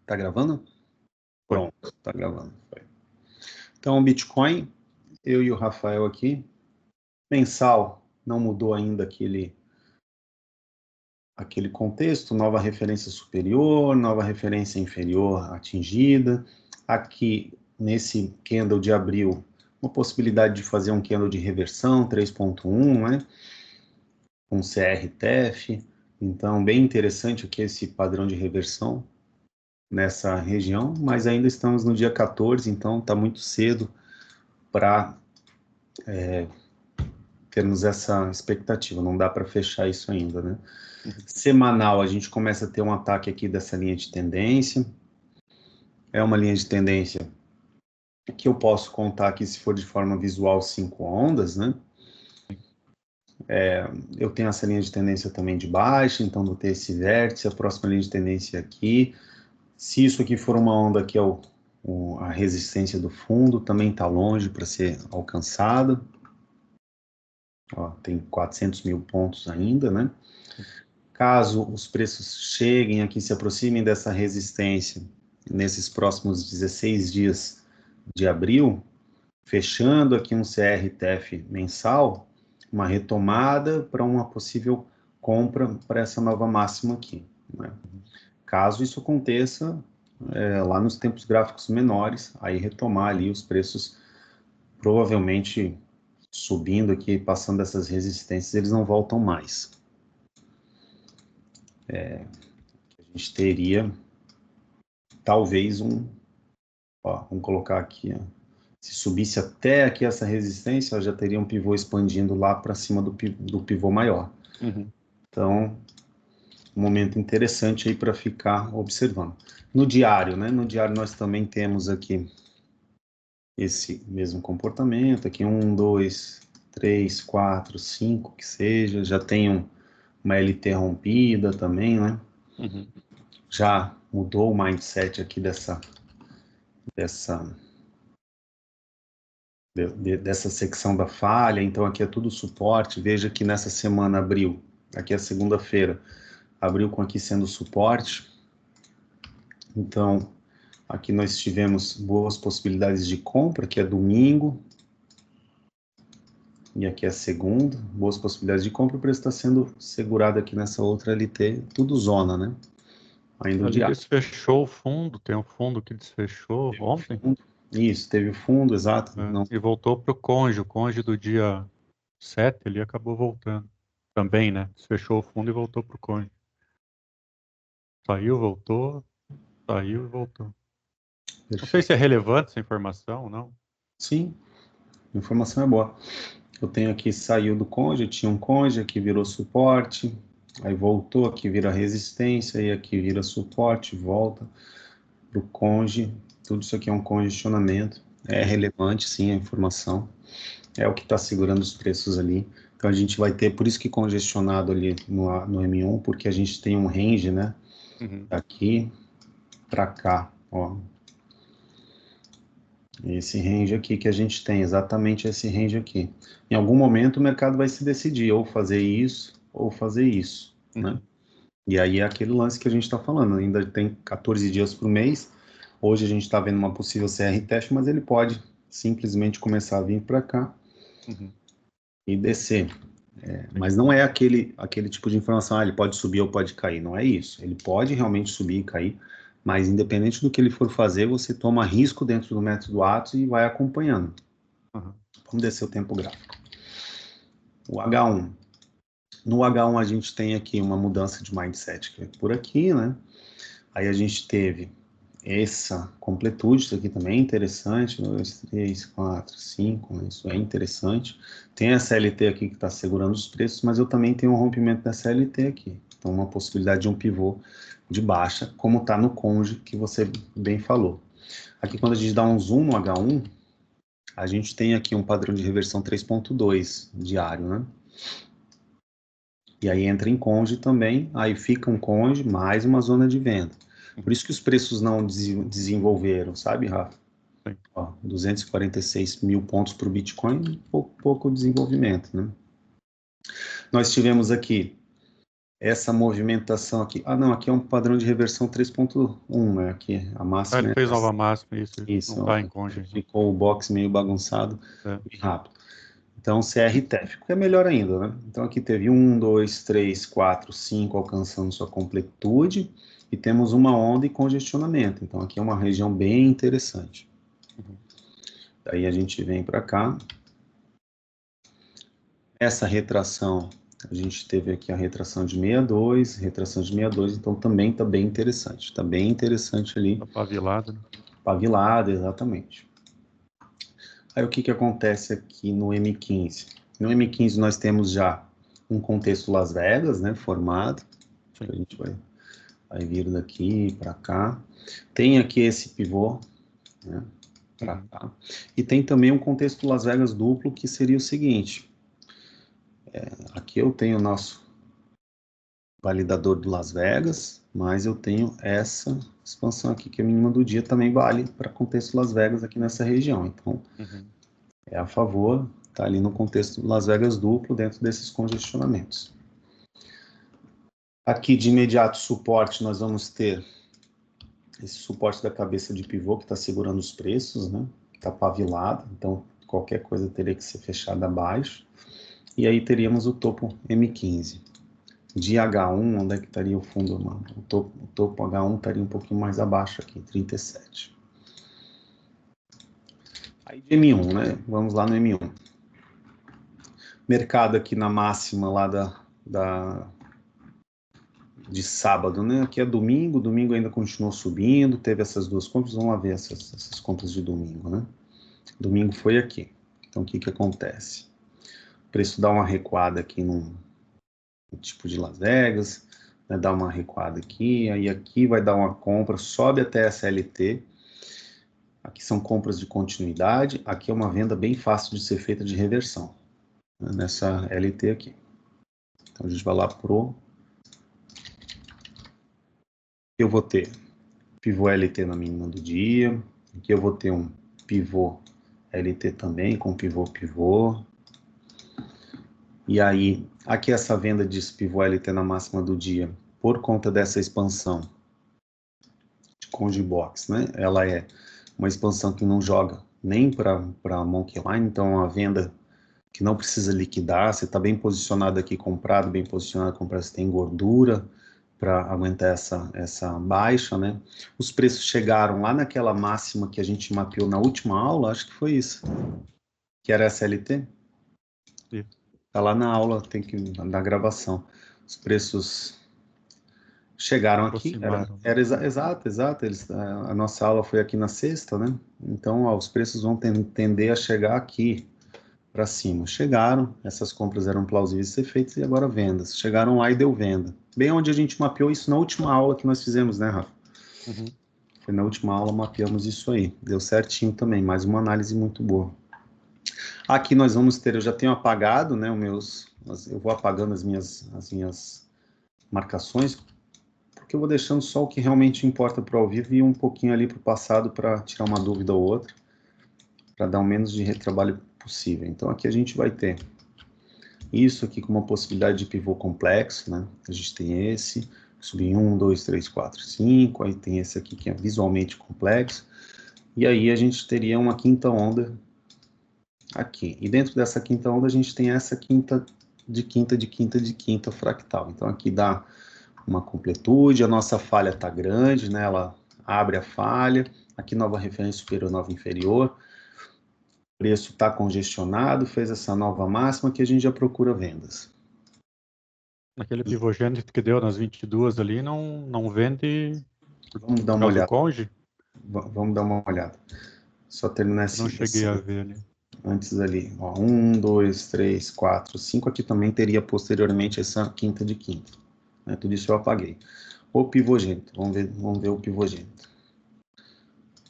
Tá gravando? Foi. Pronto, tá gravando. Foi. Então, o Bitcoin, eu e o Rafael aqui, mensal, não mudou ainda aquele contexto, nova referência superior, nova referência inferior atingida. Aqui, nesse candle de abril, uma possibilidade de fazer um candle de reversão, 3.1, né? Com CRTF. Então, bem interessante aqui esse padrão de reversão nessa região, mas ainda estamos no dia 14, então está muito cedo para termos essa expectativa, não dá para fechar isso ainda, né? Semanal, a gente começa a ter um ataque aqui dessa linha de tendência, é uma linha de tendência que eu posso contar aqui, se for de forma visual, 5 ondas, né? Eu tenho essa linha de tendência também de baixa, então vou ter esse vértice, a próxima linha de tendência aqui. Se isso aqui for uma onda que é a resistência do fundo, também está longe para ser alcançada. Ó, tem 400 mil pontos ainda, né? Caso os preços cheguem aqui, se aproximem dessa resistência nesses próximos 16 dias de abril, fechando aqui um CRTF mensal, uma retomada para uma possível compra para essa nova máxima aqui, né? Caso isso aconteça, lá nos tempos gráficos menores, aí retomar ali os preços, provavelmente subindo aqui, passando essas resistências, eles não voltam mais. A gente teria, talvez, vamos colocar aqui, ó, se subisse até aqui essa resistência, já teria um pivô expandindo lá para cima do pivô maior. Então, um momento interessante aí para ficar observando. No diário, né? No diário nós também temos aqui esse mesmo comportamento, aqui 1, 2, 3, 4, 5, que seja, já tem uma LT rompida também, né? Já mudou o mindset aqui dessa secção da falha, então aqui é tudo suporte. Veja que nessa semana abriu, aqui é segunda-feira, abriu com aqui sendo suporte. Então, aqui nós tivemos boas possibilidades de compra, que é domingo, e aqui é segunda, boas possibilidades de compra, o preço está sendo segurado aqui nessa outra LT, tudo zona, né? Ainda o diário. Desfechou o fundo, tem um fundo que desfechou ontem. Isso, teve o fundo, exato. Não. E voltou para o conge do dia 7, ele acabou voltando. Também, né? Desfechou o fundo e voltou para o conge. Saiu, voltou, saiu e voltou. Perfeito. Não sei se é relevante essa informação, não? Sim, a informação é boa. Eu tenho aqui, saiu do conge, tinha um conge, aqui virou suporte, aí voltou, aqui vira resistência, e aqui vira suporte, volta para o conge. Tudo isso aqui é um congestionamento. É relevante, sim, a informação. É o que está segurando os preços ali. Então a gente vai ter, por isso que congestionado ali no M1, porque a gente tem um range, né? Daqui para cá, ó. Esse range aqui que a gente tem, exatamente esse range aqui. Em algum momento o mercado vai se decidir ou fazer isso ou fazer isso, né? E aí é aquele lance que a gente está falando, ainda tem 14 dias por mês. Hoje a gente está vendo uma possível CR teste, mas ele pode simplesmente começar a vir para cá e descer. Mas não é aquele tipo de informação, ele pode subir ou pode cair, não é isso. Ele pode realmente subir e cair, mas independente do que ele for fazer, você toma risco dentro do método Atos e vai acompanhando. Vamos descer o tempo gráfico. O H1. No H1 a gente tem aqui uma mudança de mindset, que é por aqui, né? Aí a gente teve essa completude, isso aqui também é interessante, 2, 3, 4, 5, isso é interessante. Tem a CLT aqui que está segurando os preços, mas eu também tenho um rompimento da CLT aqui. Então, uma possibilidade de um pivô de baixa, como está no conge, que você bem falou. Aqui, quando a gente dá um zoom no H1, a gente tem aqui um padrão de reversão 3.2 diário, né? E aí entra em conge também, aí fica um conge, mais uma zona de venda. Por isso que os preços não desenvolveram, sabe, Rafa? Ó, 246 mil pontos para o Bitcoin, pouco desenvolvimento, né? Nós tivemos aqui essa movimentação aqui. Ah, não, aqui é um padrão de reversão 3.1, né? Aqui a máxima Ele é fez essa. nova máxima, isso. Isso, Não ó, tá em conge. ficou o box meio bagunçado É. e rápido. Então, CRTF, que é melhor ainda, né? Então, aqui teve 1, 2, 3, 4, 5 alcançando sua completude e temos uma onda e congestionamento. Então, aqui é uma região bem interessante. Daí a gente vem para cá. Essa retração, a gente teve aqui a retração de 62, retração de 62, então também está bem interessante. Está bem interessante ali. Tá pavilado, né? Pavilado, exatamente. Aí o que, que acontece aqui no M15? No M15 nós temos já um contexto Las Vegas, né, formado. A gente vai vir daqui para cá. Tem aqui esse pivô, né, para cá. E tem também um contexto Las Vegas duplo, que seria o seguinte. Aqui eu tenho o nosso validador do Las Vegas, mas eu tenho essa expansão aqui, que é a mínima do dia, também vale para contexto Las Vegas aqui nessa região. Então, é a favor, está ali no contexto Las Vegas duplo, dentro desses congestionamentos. Aqui, de imediato, suporte, nós vamos ter esse suporte da cabeça de pivô, que está segurando os preços, né? Está pavilado, então qualquer coisa teria que ser fechada abaixo. E aí teríamos o topo M15. De H1, onde é que estaria o fundo? O topo H1 estaria um pouquinho mais abaixo aqui, 37. Aí de M1, né? Vamos lá no M1. Mercado aqui na máxima lá de sábado, né? Aqui é domingo ainda continuou subindo, teve essas duas compras, vamos lá ver essas compras de domingo, né? Domingo foi aqui. Então o que que acontece? O preço dá uma recuada aqui no tipo de Las Vegas, né? Dá uma recuada aqui, aí aqui vai dar uma compra, sobe até essa LT. Aqui são compras de continuidade, aqui é uma venda bem fácil de ser feita de reversão, né? Nessa LT aqui. Então a gente vai lá pro... Eu vou ter pivô LT na mínima do dia, aqui eu vou ter um pivô LT também, com pivô. E aí, aqui essa venda de pivô LT na máxima do dia, por conta dessa expansão de Conge Box, né? Ela é uma expansão que não joga nem para Monkey Line, então é uma venda que não precisa liquidar, você está bem posicionado aqui comprado, bem posicionado comprado, você tem gordura para aguentar essa baixa, né? Os preços chegaram lá naquela máxima que a gente mapeou na última aula, acho que foi isso, que era a SLT. Tá lá na aula, tem que na gravação. Os preços chegaram aqui, era exato. A nossa aula foi aqui na sexta, né? Então, ó, os preços vão tender a chegar aqui para cima. Chegaram, essas compras eram plausíveis de ser feitas e agora vendas. Chegaram lá e deu venda. Bem onde a gente mapeou isso na última aula que nós fizemos, né, Rafa? Foi na última aula, mapeamos isso aí. Deu certinho também, mais uma análise muito boa. Aqui nós vamos ter, eu já tenho apagado, né, eu vou apagando as minhas marcações, porque eu vou deixando só o que realmente importa para o ao vivo e um pouquinho ali para o passado para tirar uma dúvida ou outra, para dar o menos de retrabalho possível. Então aqui a gente vai ter isso aqui com uma possibilidade de pivô complexo, né? A gente tem esse, subir 1, 2, 3, 4, 5, aí tem esse aqui que é visualmente complexo, e aí a gente teria uma quinta onda aqui. E dentro dessa quinta onda a gente tem essa quinta fractal. Então aqui dá uma completude, a nossa falha está grande, né? Ela abre a falha, aqui nova referência superior, nova inferior, o preço está congestionado, fez essa nova máxima que a gente já procura vendas. Aquele pivogênito que deu nas 22 ali, não vende Vamos dar por uma causa do olhada. conge? Vamos dar uma olhada. Só terminar esse... Não cheguei a ver ali. Antes ali, ó, 1, 2, 3, 4, 5, aqui também teria posteriormente essa quinta de quinta. Né? Tudo isso eu apaguei. O pivogênito, vamos ver o pivogênito.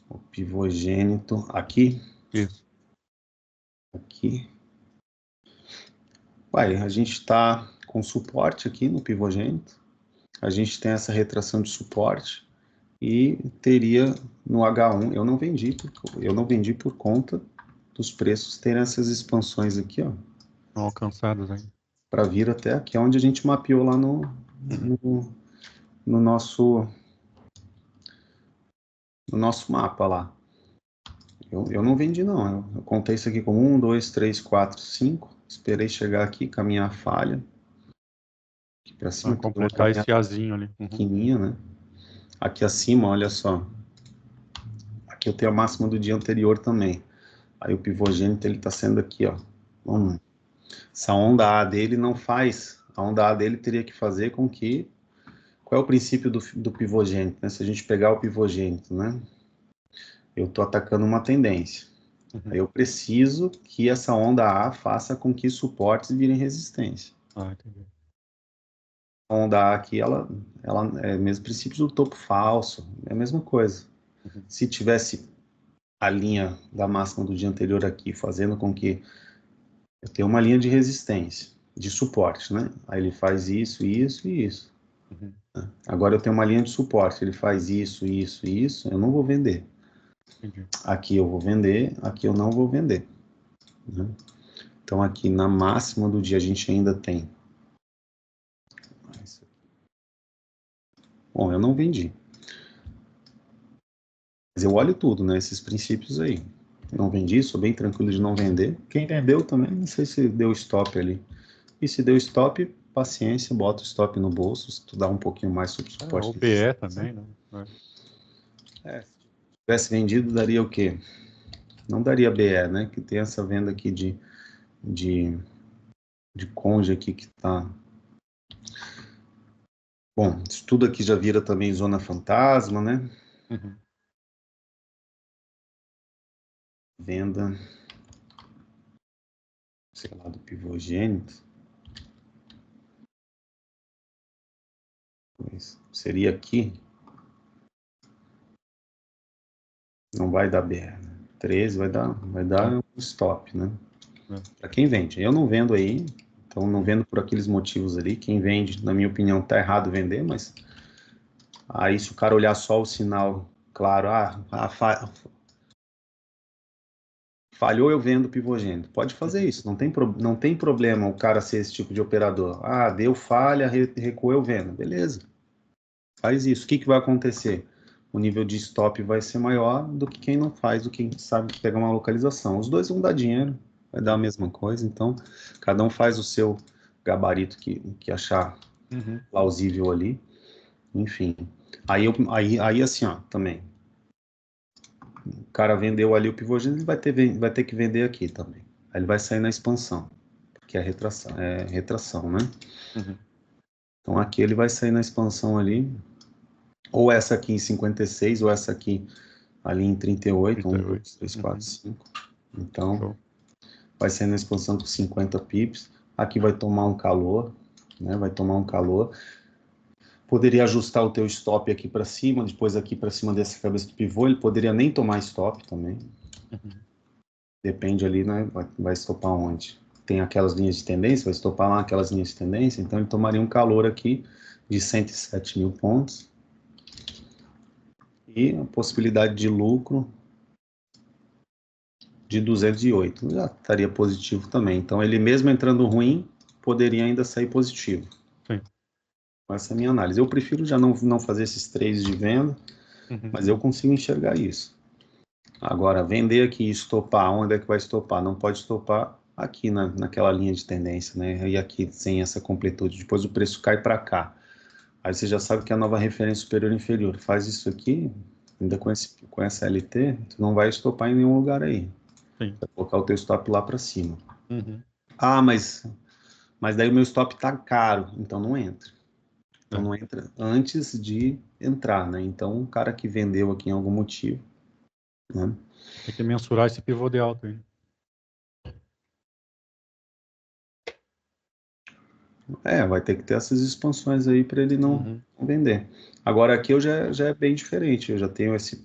O pivogênito aqui. Isso. Aqui. Uai, a gente está com suporte aqui no pivogênito. A gente tem essa retração de suporte e teria no H1, eu não vendi por conta dos preços terem essas expansões aqui, ó. Não alcançados ainda. Para vir até aqui, onde a gente mapeou lá no nosso mapa lá. Eu não vendi, não. Eu contei isso aqui como 1, 2, 3, 4, 5. Esperei chegar aqui, caminhar a falha. Aqui para cima. Completar esse azinho ali. Pequenininha, né? Aqui acima, olha só. Aqui eu tenho a máxima do dia anterior também. Aí o pivogênito, ele tá sendo aqui, ó. Essa onda A dele não faz. A onda A dele teria que fazer com que... Qual é o princípio do pivogênito, né? Se a gente pegar o pivogênito, né? Eu tô atacando uma tendência. Aí eu preciso que essa onda A faça com que suportes virem resistência. Entendi. A onda A aqui, ela é o mesmo princípio do topo falso, é a mesma coisa. Se tivesse a linha da máxima do dia anterior aqui, fazendo com que eu tenha uma linha de resistência, de suporte, né? Aí ele faz isso, isso e isso. Agora eu tenho uma linha de suporte, ele faz isso, isso e isso, eu não vou vender. Entendi. Aqui eu vou vender, aqui eu não vou vender. Né? Então aqui na máxima do dia a gente ainda tem. Bom, eu não vendi. Mas eu olho tudo, né? Esses princípios aí. Eu não vendi, sou bem tranquilo de não vender. Quem vendeu também, não sei se deu stop ali. E se deu stop, paciência, bota o stop no bolso, estudar um pouquinho mais sobre suporte. O BE também, né? Se tivesse vendido, daria o quê? Não daria BE, né? Que tem essa venda aqui de conge aqui que tá... Bom, isso tudo aqui já vira também zona fantasma, né? Venda, sei lá, do pivogênito. Seria aqui. Não vai dar BR. 13 vai dar um stop, né? Para quem vende. Eu não vendo aí, então não vendo por aqueles motivos ali. Quem vende, na minha opinião, tá errado vender, mas aí se o cara olhar só o sinal, claro, falhou, eu vendo pivogênito. Pode fazer isso, não tem problema o cara ser esse tipo de operador. Deu falha, recuou, eu vendo. Beleza. Faz isso. O que vai acontecer? O nível de stop vai ser maior do que quem não faz, do que quem sabe pegar uma localização. Os dois vão dar dinheiro, vai dar a mesma coisa, então cada um faz o seu gabarito que achar plausível ali. Enfim. Aí assim, ó, também. O cara vendeu ali o pivogênito, ele vai ter que vender aqui também. Aí ele vai sair na expansão, porque é retração, né? Então aqui ele vai sair na expansão ali, ou essa aqui em 56, ou essa aqui ali em 38, 1, 2, 3, 4, 5. Então, vai sair na expansão com 50 pips. Aqui vai tomar um calor, né? Vai tomar um calor. Poderia ajustar o teu stop aqui para cima, depois aqui para cima dessa cabeça do pivô. Ele poderia nem tomar stop também. Depende ali, né? Vai estopar onde? Tem aquelas linhas de tendência, vai estopar lá aquelas linhas de tendência. Então, ele tomaria um calor aqui de 107 mil pontos. E a possibilidade de lucro de 208, já estaria positivo também. Então, ele mesmo entrando ruim, poderia ainda sair positivo. Sim. Essa é a minha análise. Eu prefiro já não fazer esses trades de venda, mas eu consigo enxergar isso. Agora, vender aqui e estopar, onde é que vai estopar? Não pode estopar aqui naquela linha de tendência, né? E aqui, sem essa completude. Depois o preço cai para cá. Aí você já sabe que é a nova referência superior e inferior. Faz isso aqui, ainda com essa LT, tu não vai estopar em nenhum lugar aí. Sim. Vai colocar o teu stop lá para cima. Mas daí o meu stop tá caro, então não entra. Então não entra antes de entrar, né? Então o cara que vendeu aqui em algum motivo, né? Tem que mensurar esse pivô de alta aí. Vai ter que ter essas expansões aí para ele não vender. Agora aqui eu já é bem diferente, eu já tenho esse...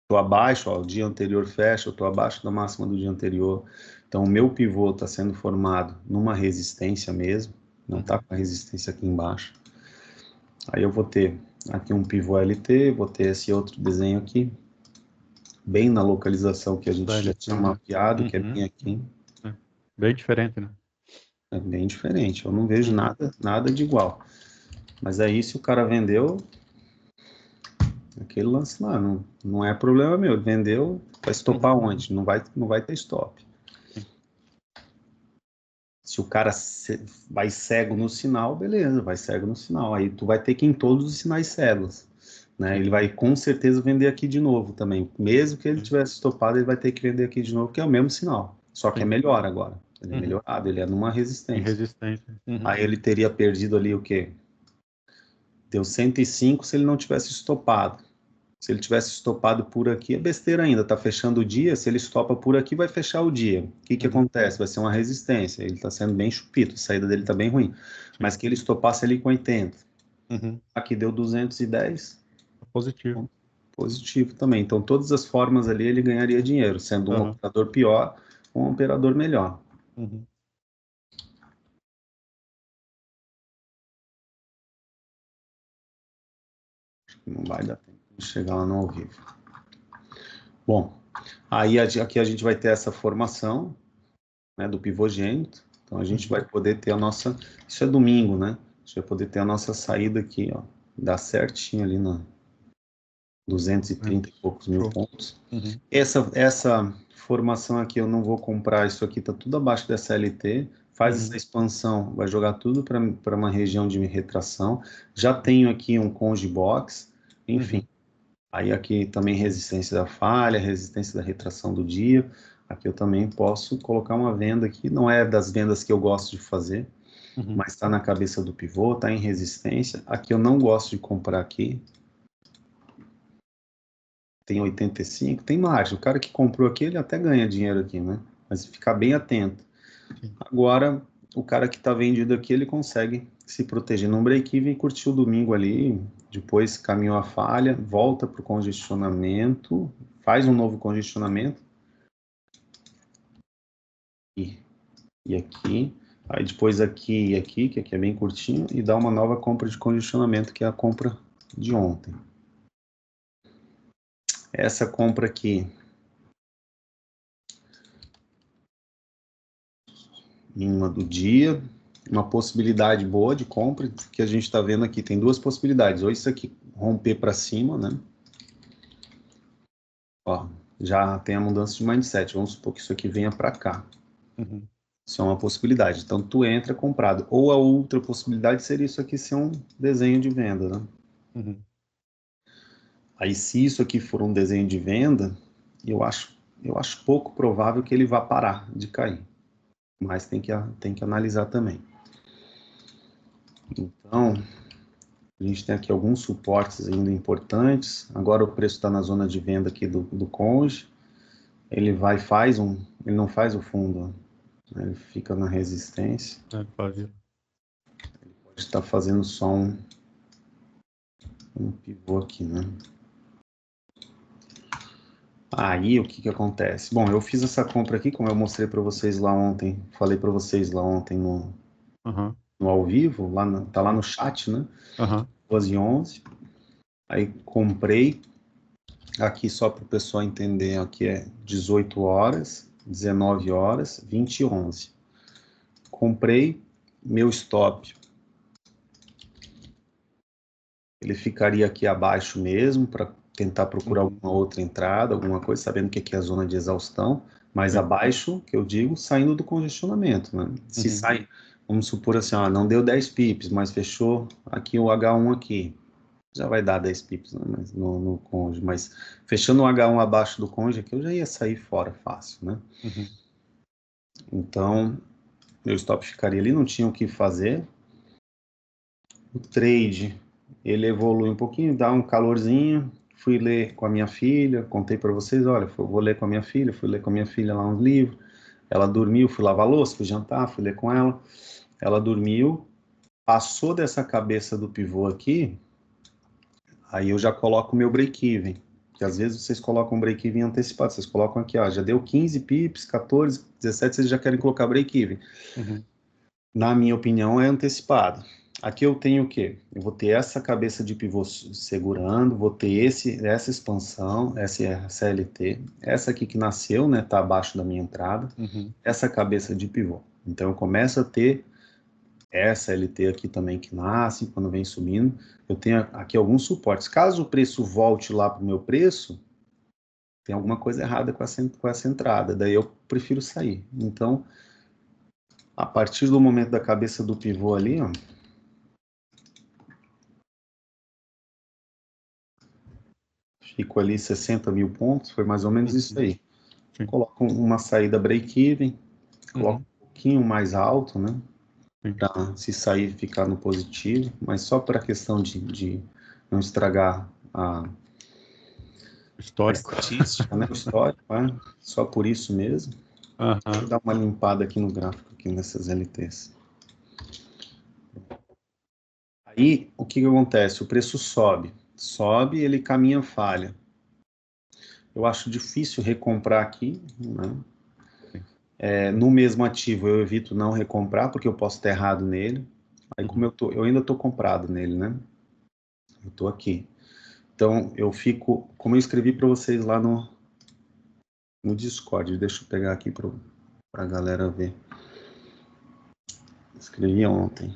Estou abaixo, ó, o dia anterior fecha, eu estou abaixo da máxima do dia anterior. Então o meu pivô está sendo formado numa resistência mesmo, não está com a resistência aqui embaixo. Aí eu vou ter aqui um pivô LT, vou ter esse outro desenho aqui, bem na localização que a gente já tinha mapeado, que é bem aqui. Bem diferente, né? É bem diferente. Eu não vejo nada de igual. Mas aí, se o cara vendeu, aquele lance lá, não é problema meu. Ele vendeu, vai estopar onde? Não vai ter stop. Se o cara vai cego no sinal, beleza, vai cego no sinal. Aí tu vai ter que ir em todos os sinais cegos. Né? Ele vai com certeza vender aqui de novo também. Mesmo que ele tivesse estopado, ele vai ter que vender aqui de novo, que é o mesmo sinal. Só que é melhor agora. Ele é melhorado, ele é numa Em resistência. resistência. Aí ele teria perdido ali o quê? Deu 105 se ele não tivesse estopado. Se ele tivesse estopado por aqui, é besteira ainda, tá fechando o dia. Se ele estopa por aqui, vai fechar o dia. O que que acontece? Vai ser uma resistência. Ele tá sendo bem chupito, a saída dele tá bem ruim. Mas que ele estopasse ali com 80. Aqui deu 210. Positivo. Positivo também. Então, todas as formas ali ele ganharia dinheiro, sendo um operador pior ou um operador melhor. Não vai dar tempo de chegar lá no ao vivo. Bom, aí aqui a gente vai ter essa formação, né, do pivogênito. Então a gente vai poder ter a nossa... Isso é domingo, né? A gente vai poder ter a nossa saída aqui, ó. Dá certinho ali na 230 e poucos mil pontos. Essa formação aqui eu não vou comprar, isso aqui tá tudo abaixo dessa LT. Faz essa expansão, vai jogar tudo para uma região de retração. Já tenho aqui um conge box, enfim. Aí aqui também resistência da falha, resistência da retração do dia. Aqui eu também posso colocar uma venda aqui, não é das vendas que eu gosto de fazer, mas está na cabeça do pivô, está em resistência. Aqui eu não gosto de comprar aqui. Tem 85, tem margem. O cara que comprou aqui, ele até ganha dinheiro aqui, né? Mas ficar bem atento. Agora, o cara que está vendido aqui, ele consegue se proteger num break-even e curtir o domingo ali, depois caminhou a falha, volta para o congestionamento, faz um novo congestionamento, e aqui, aí depois aqui e aqui, que aqui é bem curtinho, e dá uma nova compra de congestionamento, que é a compra de ontem. Essa compra aqui, mínima do dia, uma possibilidade boa de compra, que a gente está vendo aqui, tem duas possibilidades, ou isso aqui romper para cima, né? Ó, já tem a mudança de mindset, vamos supor que isso aqui venha para cá. Isso é uma possibilidade, então tu entra comprado. Ou a outra possibilidade seria isso aqui ser um desenho de venda, né? Aí se isso aqui for um desenho de venda, eu acho pouco provável que ele vá parar de cair. Mas tem que analisar também. Então, a gente tem aqui alguns suportes ainda importantes. Agora o preço está na zona de venda aqui do Conge. Ele ele não faz o fundo, né? Ele fica na resistência. Ele pode estar fazendo só um pivô aqui, né? Aí o que acontece? Bom, eu fiz essa compra aqui, como eu mostrei para vocês lá ontem, falei para vocês lá ontem no ao vivo, tá lá no chat, né? 2h11. Aí comprei, aqui só para o pessoal entender, aqui é 18 horas, 19 horas, 20h11. Comprei, meu stop, ele ficaria aqui abaixo mesmo, para tentar procurar alguma outra entrada, alguma coisa, sabendo que aqui é a zona de exaustão, mas abaixo, que eu digo, saindo do congestionamento, né? Se sai, vamos supor assim, ó, não deu 10 pips, mas fechou aqui o H1 aqui, já vai dar 10 pips, né, no conge, mas fechando o H1 abaixo do conge aqui, eu já ia sair fora fácil, né? Então, meu stop ficaria ali, não tinha o que fazer. O trade, ele evolui um pouquinho, dá um calorzinho. Fui ler com a minha filha, contei para vocês, olha, vou ler com a minha filha, fui ler com a minha filha lá uns livros. Ela dormiu, fui lavar louça, fui jantar, fui ler com ela. Ela dormiu, passou dessa cabeça do pivô aqui, aí eu já coloco o meu break-even. Que às vezes vocês colocam break-even antecipado, vocês colocam aqui, ó, já deu 15 pips, 14, 17, vocês já querem colocar break-even. Na minha opinião, é antecipado. Aqui eu tenho o quê? Eu vou ter essa cabeça de pivô segurando, vou ter essa expansão, essa CLT, essa aqui que nasceu, né, tá abaixo da minha entrada, essa cabeça de pivô. Então eu começo a ter essa LT aqui também que nasce, quando vem subindo, eu tenho aqui alguns suportes. Caso o preço volte lá para o meu preço, tem alguma coisa errada com essa entrada, daí eu prefiro sair. Então, a partir do momento da cabeça do pivô ali, ó, fico ali 60 mil pontos, foi mais ou menos isso aí. Sim. Coloco uma saída break-even, coloco um pouquinho mais alto, né? Para se sair ficar no positivo, mas só para a questão de não estragar a estatística, né? O histórico, né? Só por isso mesmo. Vou dar uma limpada aqui no gráfico, aqui nessas LTs. Aí, o que acontece? O preço sobe. Sobe, ele caminha falha. Eu acho difícil recomprar aqui, né? No mesmo ativo, eu evito não recomprar, porque eu posso estar errado nele. Aí, como eu ainda estou comprado nele, né? Eu estou aqui. Então, eu fico, como eu escrevi para vocês lá no Discord, deixa eu pegar aqui para a galera ver. Escrevi ontem.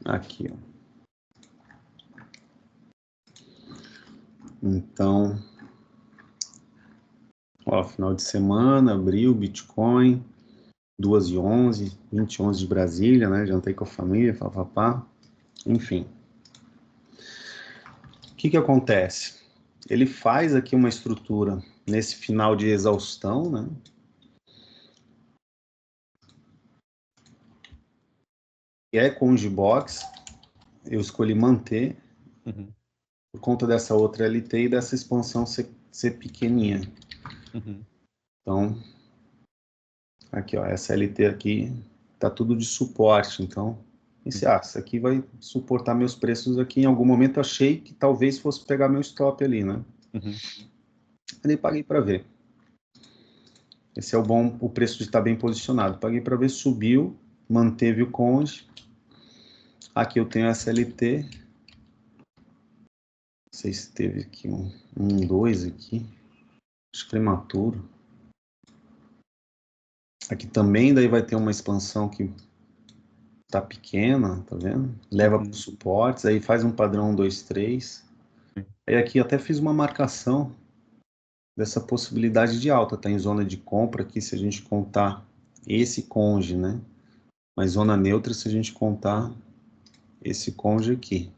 Aqui, ó. Então, ó, final de semana, abril, Bitcoin, 2h11, 20h11 de Brasília, né? Jantei com a família, papapá. Enfim. O que acontece? Ele faz aqui uma estrutura nesse final de exaustão, né? E é com o G-Box, eu escolhi manter, por conta dessa outra LT e dessa expansão ser pequenininha. Então, aqui, ó, essa LT aqui tá tudo de suporte, então, isso aqui vai suportar meus preços aqui. Em algum momento achei que talvez fosse pegar meu stop ali, né? Aí paguei para ver. Esse é o preço de estar bem posicionado. Paguei para ver, subiu, manteve o conge. Aqui eu tenho essa LT. Não sei se teve aqui um 2 aqui. Acho que prematuro. Aqui também daí vai ter uma expansão que tá pequena, tá vendo? Leva para os suportes, aí faz um padrão 2, 3. Aí aqui até fiz uma marcação dessa possibilidade de alta, tá em zona de compra aqui, se a gente contar esse conge, né? Mas zona neutra se a gente contar esse conge aqui.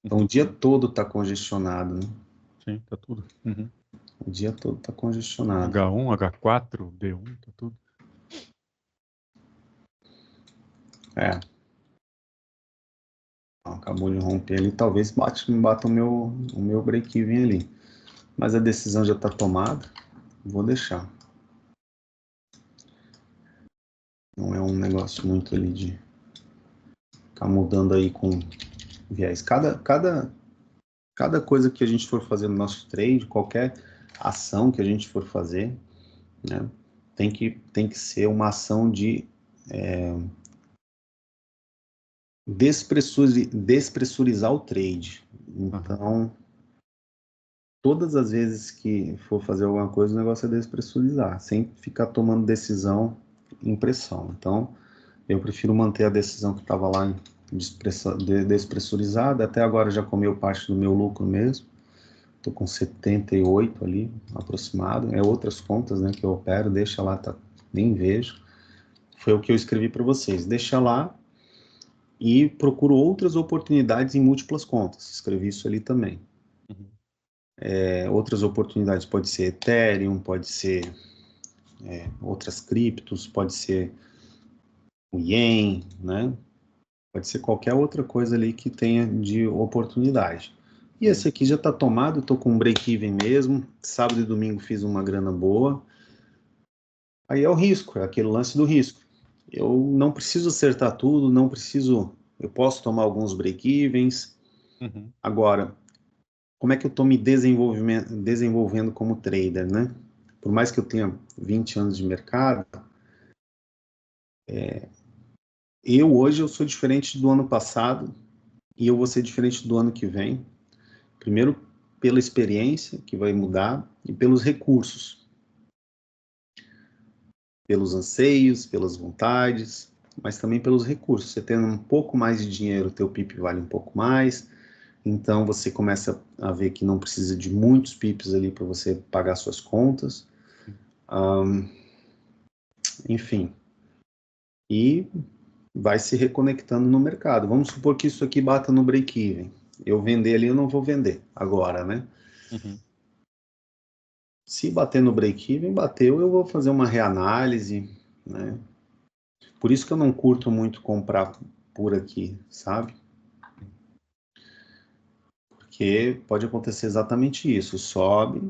Então o dia todo tá congestionado, né? Sim, tá tudo. O dia todo tá congestionado. H1, H4, D1, tá tudo. Acabou de romper ali, talvez bata o meu break-even ali. Mas a decisão já está tomada, vou deixar. Não é um negócio muito ali de ficar mudando aí com viés. Cada coisa que a gente for fazer no nosso trade, qualquer ação que a gente for fazer, né, tem que ser uma ação de despressurizar o trade. Então, todas as vezes que for fazer alguma coisa, o negócio é despressurizar, sem ficar tomando decisão em pressão. Então, eu prefiro manter a decisão que estava lá despressurizada. Até agora já comeu parte do meu lucro mesmo. Estou com 78 ali, aproximado. É outras contas, né, que eu opero, deixa lá, tá, nem vejo. Foi o que eu escrevi para vocês. Deixa lá e procuro outras oportunidades em múltiplas contas. Escrevi isso ali também. Outras oportunidades pode ser Ethereum, pode ser outras criptos, pode ser o Yen, né? Pode ser qualquer outra coisa ali que tenha de oportunidade. E esse aqui já está tomado, estou com um break-even mesmo. Sábado e domingo fiz uma grana boa. Aí é o risco, é aquele lance do risco. Eu não preciso acertar tudo, não preciso... Eu posso tomar alguns break-evens. Agora, como é que eu estou me desenvolvendo como trader, né? Por mais que eu tenha 20 anos de mercado, hoje eu sou diferente do ano passado e eu vou ser diferente do ano que vem. Primeiro, pela experiência, que vai mudar, e pelos recursos. pelos anseios, pelas vontades, mas também pelos recursos. Você tendo um pouco mais de dinheiro, o teu PIP vale um pouco mais, então você começa a ver que não precisa de muitos PIPs ali para você pagar suas contas. Enfim. E vai se reconectando no mercado. Vamos supor que isso aqui bata no break-even. Eu vender ali, eu não vou vender agora, né? Uhum. Se bater no break-even, bateu, eu vou fazer uma reanálise, né? Por isso que eu não curto muito comprar por aqui, sabe? Porque pode acontecer exatamente isso. Sobe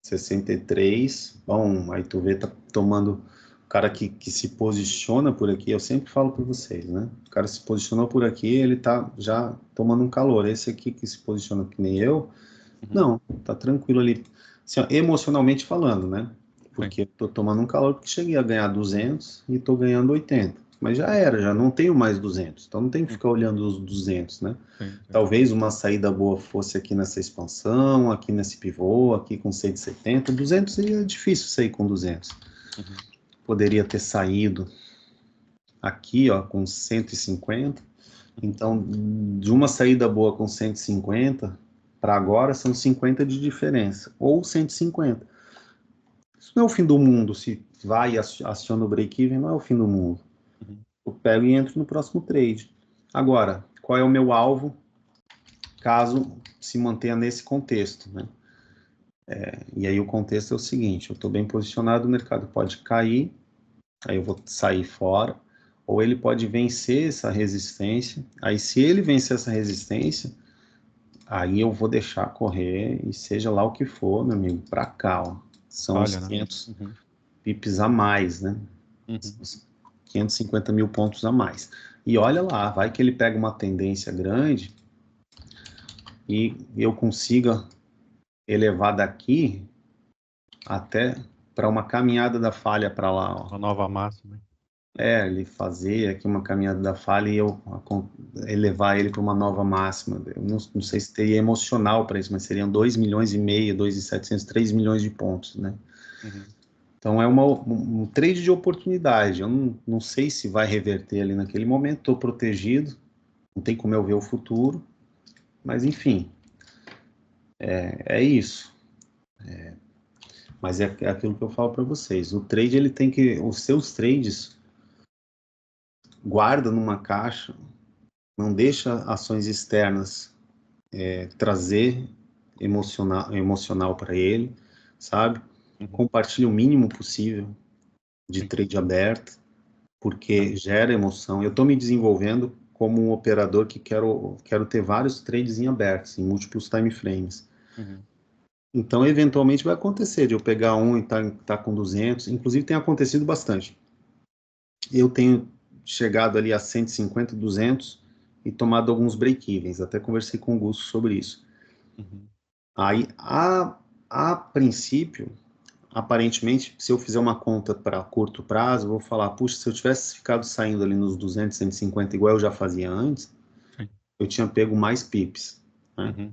63, bom, aí tu vê, tá tomando... O cara que se posiciona por aqui, eu sempre falo para vocês, né? O cara se posicionou por aqui, ele tá já tomando um calor. Esse aqui que se posiciona que nem eu, não, tá tranquilo ali. Assim, ó, emocionalmente falando, né? Porque eu tô tomando um calor porque cheguei a ganhar 200 e tô ganhando 80. Mas já era, já não tenho mais 200. Então não tem que ficar olhando os 200, né? Talvez uma saída boa fosse aqui nessa expansão, aqui nesse pivô, aqui com 170. 200 seria difícil sair com 200. Poderia ter saído aqui, ó, com 150. Então, de uma saída boa com 150 para agora são 50 de diferença, ou 150. Isso não é o fim do mundo, se vai e aciona o break-even, não é o fim do mundo. Eu pego e entro no próximo trade. Agora, qual é o meu alvo, caso se mantenha nesse contexto, né? E aí o contexto é o seguinte, eu estou bem posicionado, o mercado pode cair, aí eu vou sair fora, ou ele pode vencer essa resistência, aí se ele vencer essa resistência, aí eu vou deixar correr, e seja lá o que for, meu amigo, para cá, ó. São os 500 pips a mais, né? 550 mil pontos a mais. E olha lá, vai que ele pega uma tendência grande e eu consiga elevar daqui até para uma caminhada da falha para lá, ó. Uma nova máxima. Ele fazer aqui uma caminhada da falha e eu elevar ele para uma nova máxima. Eu não sei se teria emocional para isso, mas seriam 2 milhões e meio, 2.700, 3 milhões de pontos, né? Então é um trade de oportunidade. Eu não sei se vai reverter ali naquele momento, estou protegido, não tem como eu ver o futuro, mas enfim, é isso. Mas é aquilo que eu falo para vocês. O trade, ele tem que... Os seus trades, guarda numa caixa, não deixa ações externas trazer emocional para ele, sabe? Compartilha o mínimo possível de trade aberto, porque gera emoção. Eu estou me desenvolvendo como um operador que quero ter vários trades em abertos, em múltiplos time frames. Então, eventualmente, vai acontecer de eu pegar um e tá com 200. Inclusive, tem acontecido bastante. Eu tenho chegado ali a 150, 200 e tomado alguns break-evens. Até conversei com o Gusto sobre isso. Aí, a princípio, aparentemente, se eu fizer uma conta para curto prazo, eu vou falar, puxa, se eu tivesse ficado saindo ali nos 200, 150, igual eu já fazia antes, eu tinha pego mais pips, né?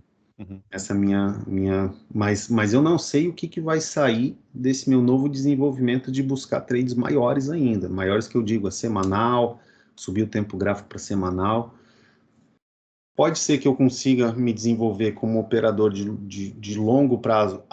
Essa mas eu não sei o que vai sair desse meu novo desenvolvimento de buscar trades maiores ainda, maiores que eu digo, a semanal, subir o tempo gráfico para semanal. Pode ser que eu consiga me desenvolver como operador de longo prazo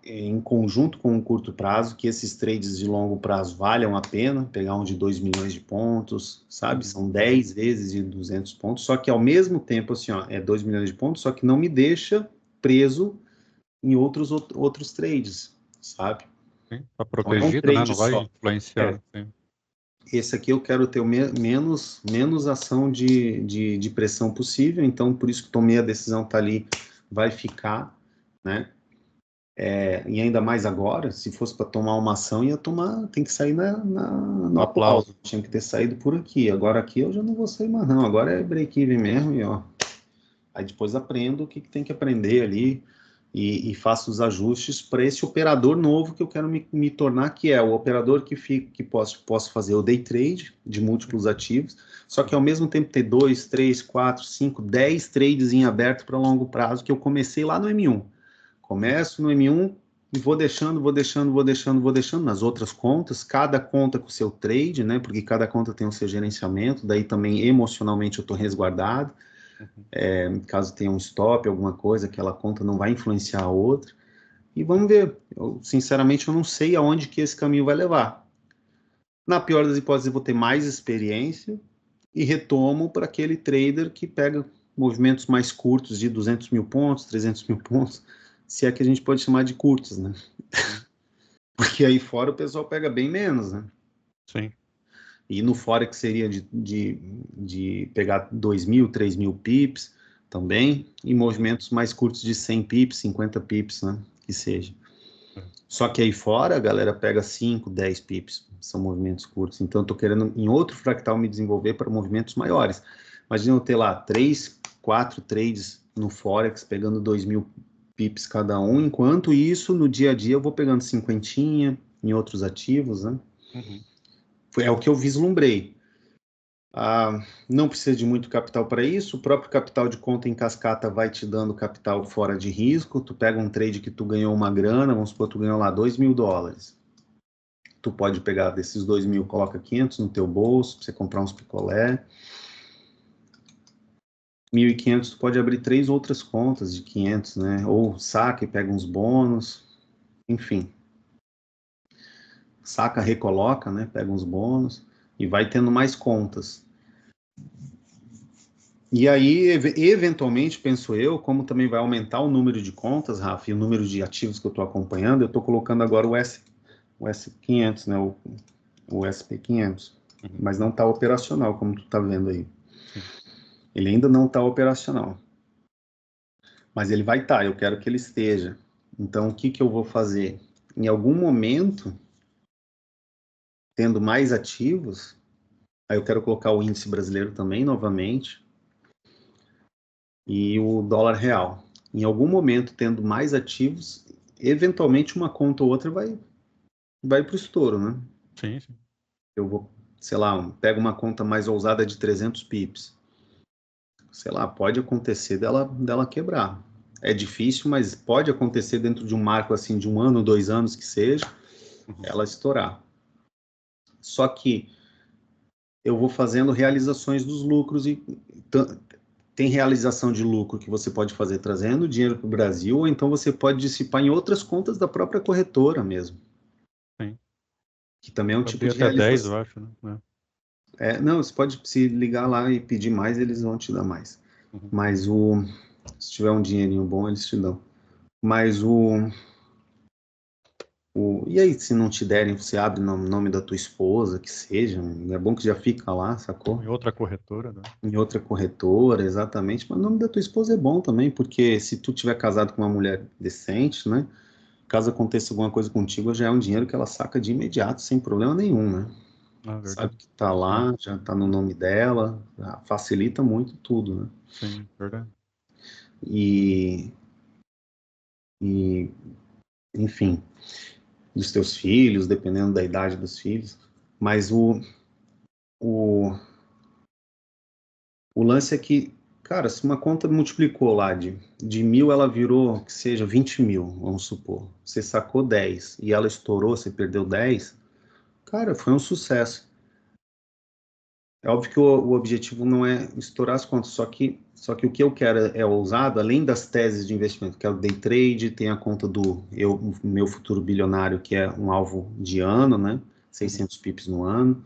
em conjunto com um curto prazo, que esses trades de longo prazo valham a pena, pegar um de 2 milhões de pontos, sabe? São 10 vezes de 200 pontos, só que ao mesmo tempo, assim, ó, é 2 milhões de pontos, só que não me deixa preso em outros trades, sabe? Tá Então é um protegido, né? trade Não vai só. influenciar. Esse aqui eu quero ter menos ação de pressão possível, então por isso que tomei a decisão, tá ali, vai ficar, né? E ainda mais agora, se fosse para tomar uma ação, tem que sair no aplauso. Tinha que ter saído por aqui. Agora aqui eu já não vou sair mais, não. Agora é break-even mesmo, e ó. Aí depois aprendo o que tem que aprender ali e faço os ajustes para esse operador novo que eu quero me tornar, que é o operador que posso fazer o day trade de múltiplos ativos, só que ao mesmo tempo ter 2, 3, 4, 5, 10 trades em aberto para longo prazo, que eu comecei lá no M1. Começo no M1, e vou deixando nas outras contas, cada conta com o seu trade, né? Porque cada conta tem o seu gerenciamento, daí também emocionalmente eu estou resguardado. Caso tenha um stop, alguma coisa, aquela conta não vai influenciar a outra. E vamos ver. Sinceramente, eu não sei aonde que esse caminho vai levar. Na pior das hipóteses, eu vou ter mais experiência e retomo para aquele trader que pega movimentos mais curtos de 200 mil pontos, 300 mil pontos, se é que a gente pode chamar de curtos, né? Porque aí fora o pessoal pega bem menos, né? Sim. E no Forex seria de pegar 2.000, 3.000 pips também, e movimentos mais curtos de 100 pips, 50 pips, né? Que seja. Só que aí fora a galera pega 5, 10 pips, são movimentos curtos. Então eu tô querendo em outro fractal me desenvolver para movimentos maiores. Imagina eu ter lá 3, 4 trades no Forex, pegando 2.000 pips cada um, enquanto isso, no dia a dia, eu vou pegando cinquentinha em outros ativos, né? É o que eu vislumbrei. Não precisa de muito capital para isso, o próprio capital de conta em cascata vai te dando capital fora de risco. Tu pega um trade que tu ganhou uma grana, vamos supor, tu ganhou lá $2.000. Tu pode pegar desses 2.000, coloca 500 no teu bolso, pra você comprar uns picolé. 1.500 tu pode abrir 3 outras contas de 500, né? Ou saca e pega uns bônus, enfim. Saca, recoloca, né? Pega uns bônus e vai tendo mais contas. E aí, eventualmente, penso eu, como também vai aumentar o número de contas, Rafa, e o número de ativos que eu estou acompanhando, eu estou colocando agora o S500, né? O SP500. Mas não está operacional, como tu está vendo aí. Sim. Ele ainda não está operacional. Mas ele vai estar, eu quero que ele esteja. Então, o que que eu vou fazer? Em algum momento, tendo mais ativos, aí eu quero colocar o índice brasileiro também, novamente, e o dólar real. Em algum momento, tendo mais ativos, eventualmente uma conta ou outra vai para o estouro, né? Sim, sim. Eu vou, sei lá, pego uma conta mais ousada de 300 pips. Sei lá, pode acontecer dela quebrar. É difícil, mas pode acontecer dentro de um marco assim de 1 ano, 2 anos que seja, ela estourar. Só que eu vou fazendo realizações dos lucros e tem realização de lucro que você pode fazer trazendo dinheiro para o Brasil, ou então você pode dissipar em outras contas da própria corretora mesmo. Sim. Que também é um tipo Abri de até 10, eu realização. acho, né? Não, você pode se ligar lá e pedir mais, eles vão te dar mais. Mas se tiver um dinheirinho bom, eles te dão. Mas e aí, se não te derem, você abre no nome da tua esposa, que seja, é bom que já fica lá, sacou? Em outra corretora, né? Em outra corretora, exatamente, mas o nome da tua esposa é bom também, porque se tu tiver casado com uma mulher decente, né, caso aconteça alguma coisa contigo, já é um dinheiro que ela saca de imediato, sem problema nenhum, né? Ah, verdade. Sabe que tá lá, já tá no nome dela, facilita muito tudo, né? Sim, verdade. E, enfim, dos teus filhos, dependendo da idade dos filhos, mas o, o lance é que, cara, se uma conta multiplicou lá de 1.000, ela virou, que seja 20 mil, vamos supor. Você sacou 10 e ela estourou, você perdeu 10, cara, foi um sucesso. É óbvio que o objetivo não é estourar as contas, só que o que eu quero é ousado, além das teses de investimento, que é o day trade, tem a conta do meu futuro bilionário, que é um alvo de ano, né? 600 pips no ano.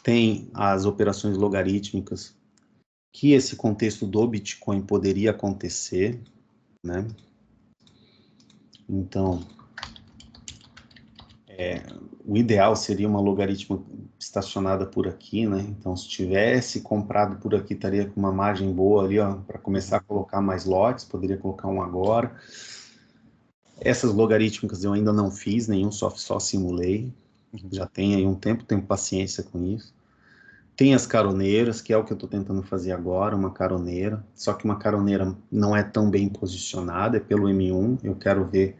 Tem as operações logarítmicas, que esse contexto do Bitcoin poderia acontecer, né? Então, o ideal seria uma logaritma estacionada por aqui, né? Então, se tivesse comprado por aqui, estaria com uma margem boa ali, ó, para começar a colocar mais lotes, poderia colocar um agora. Essas logarítmicas eu ainda não fiz nenhum, só simulei. Já tem aí um tempo, tenho paciência com isso. Tem as caroneiras, que é o que eu estou tentando fazer agora, uma caroneira. Só que uma caroneira não é tão bem posicionada, é pelo M1. Eu quero ver.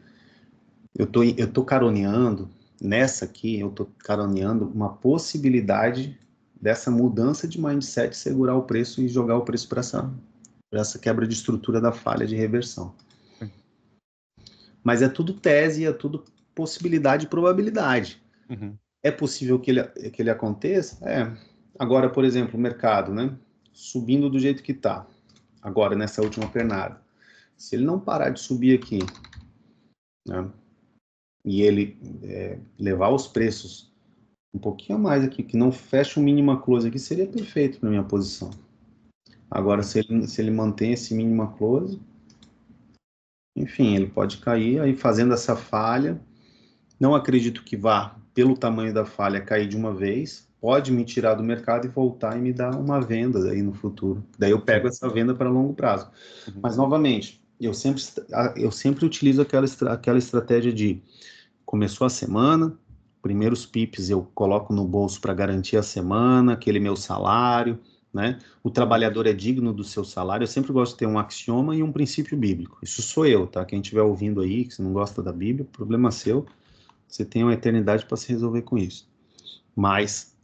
Eu tô caroneando, nessa aqui, eu tô caroneando uma possibilidade dessa mudança de mindset, segurar o preço e jogar o preço para essa quebra de estrutura da falha de reversão. Mas é tudo tese, é tudo possibilidade e probabilidade. É possível que ele aconteça? É. Agora, por exemplo, o mercado, né? Subindo do jeito que está, agora nessa última pernada. Se ele não parar de subir aqui, né? E ele levar os preços um pouquinho a mais aqui, que não fecha o mínima close aqui, seria perfeito para minha posição. Agora, se ele mantém esse mínima close, enfim, ele pode cair aí fazendo essa falha. Não acredito que vá, pelo tamanho da falha, cair de uma vez. Pode me tirar do mercado e voltar e me dar uma venda aí no futuro. Daí eu pego essa venda para longo prazo. Mas, novamente, eu sempre utilizo aquela estratégia de começou a semana, primeiros pips eu coloco no bolso para garantir a semana, aquele meu salário, né? O trabalhador é digno do seu salário. Eu sempre gosto de ter um axioma e um princípio bíblico. Isso sou eu, tá? Quem estiver ouvindo aí, que você não gosta da Bíblia, problema seu. Você tem uma eternidade para se resolver com isso. Mas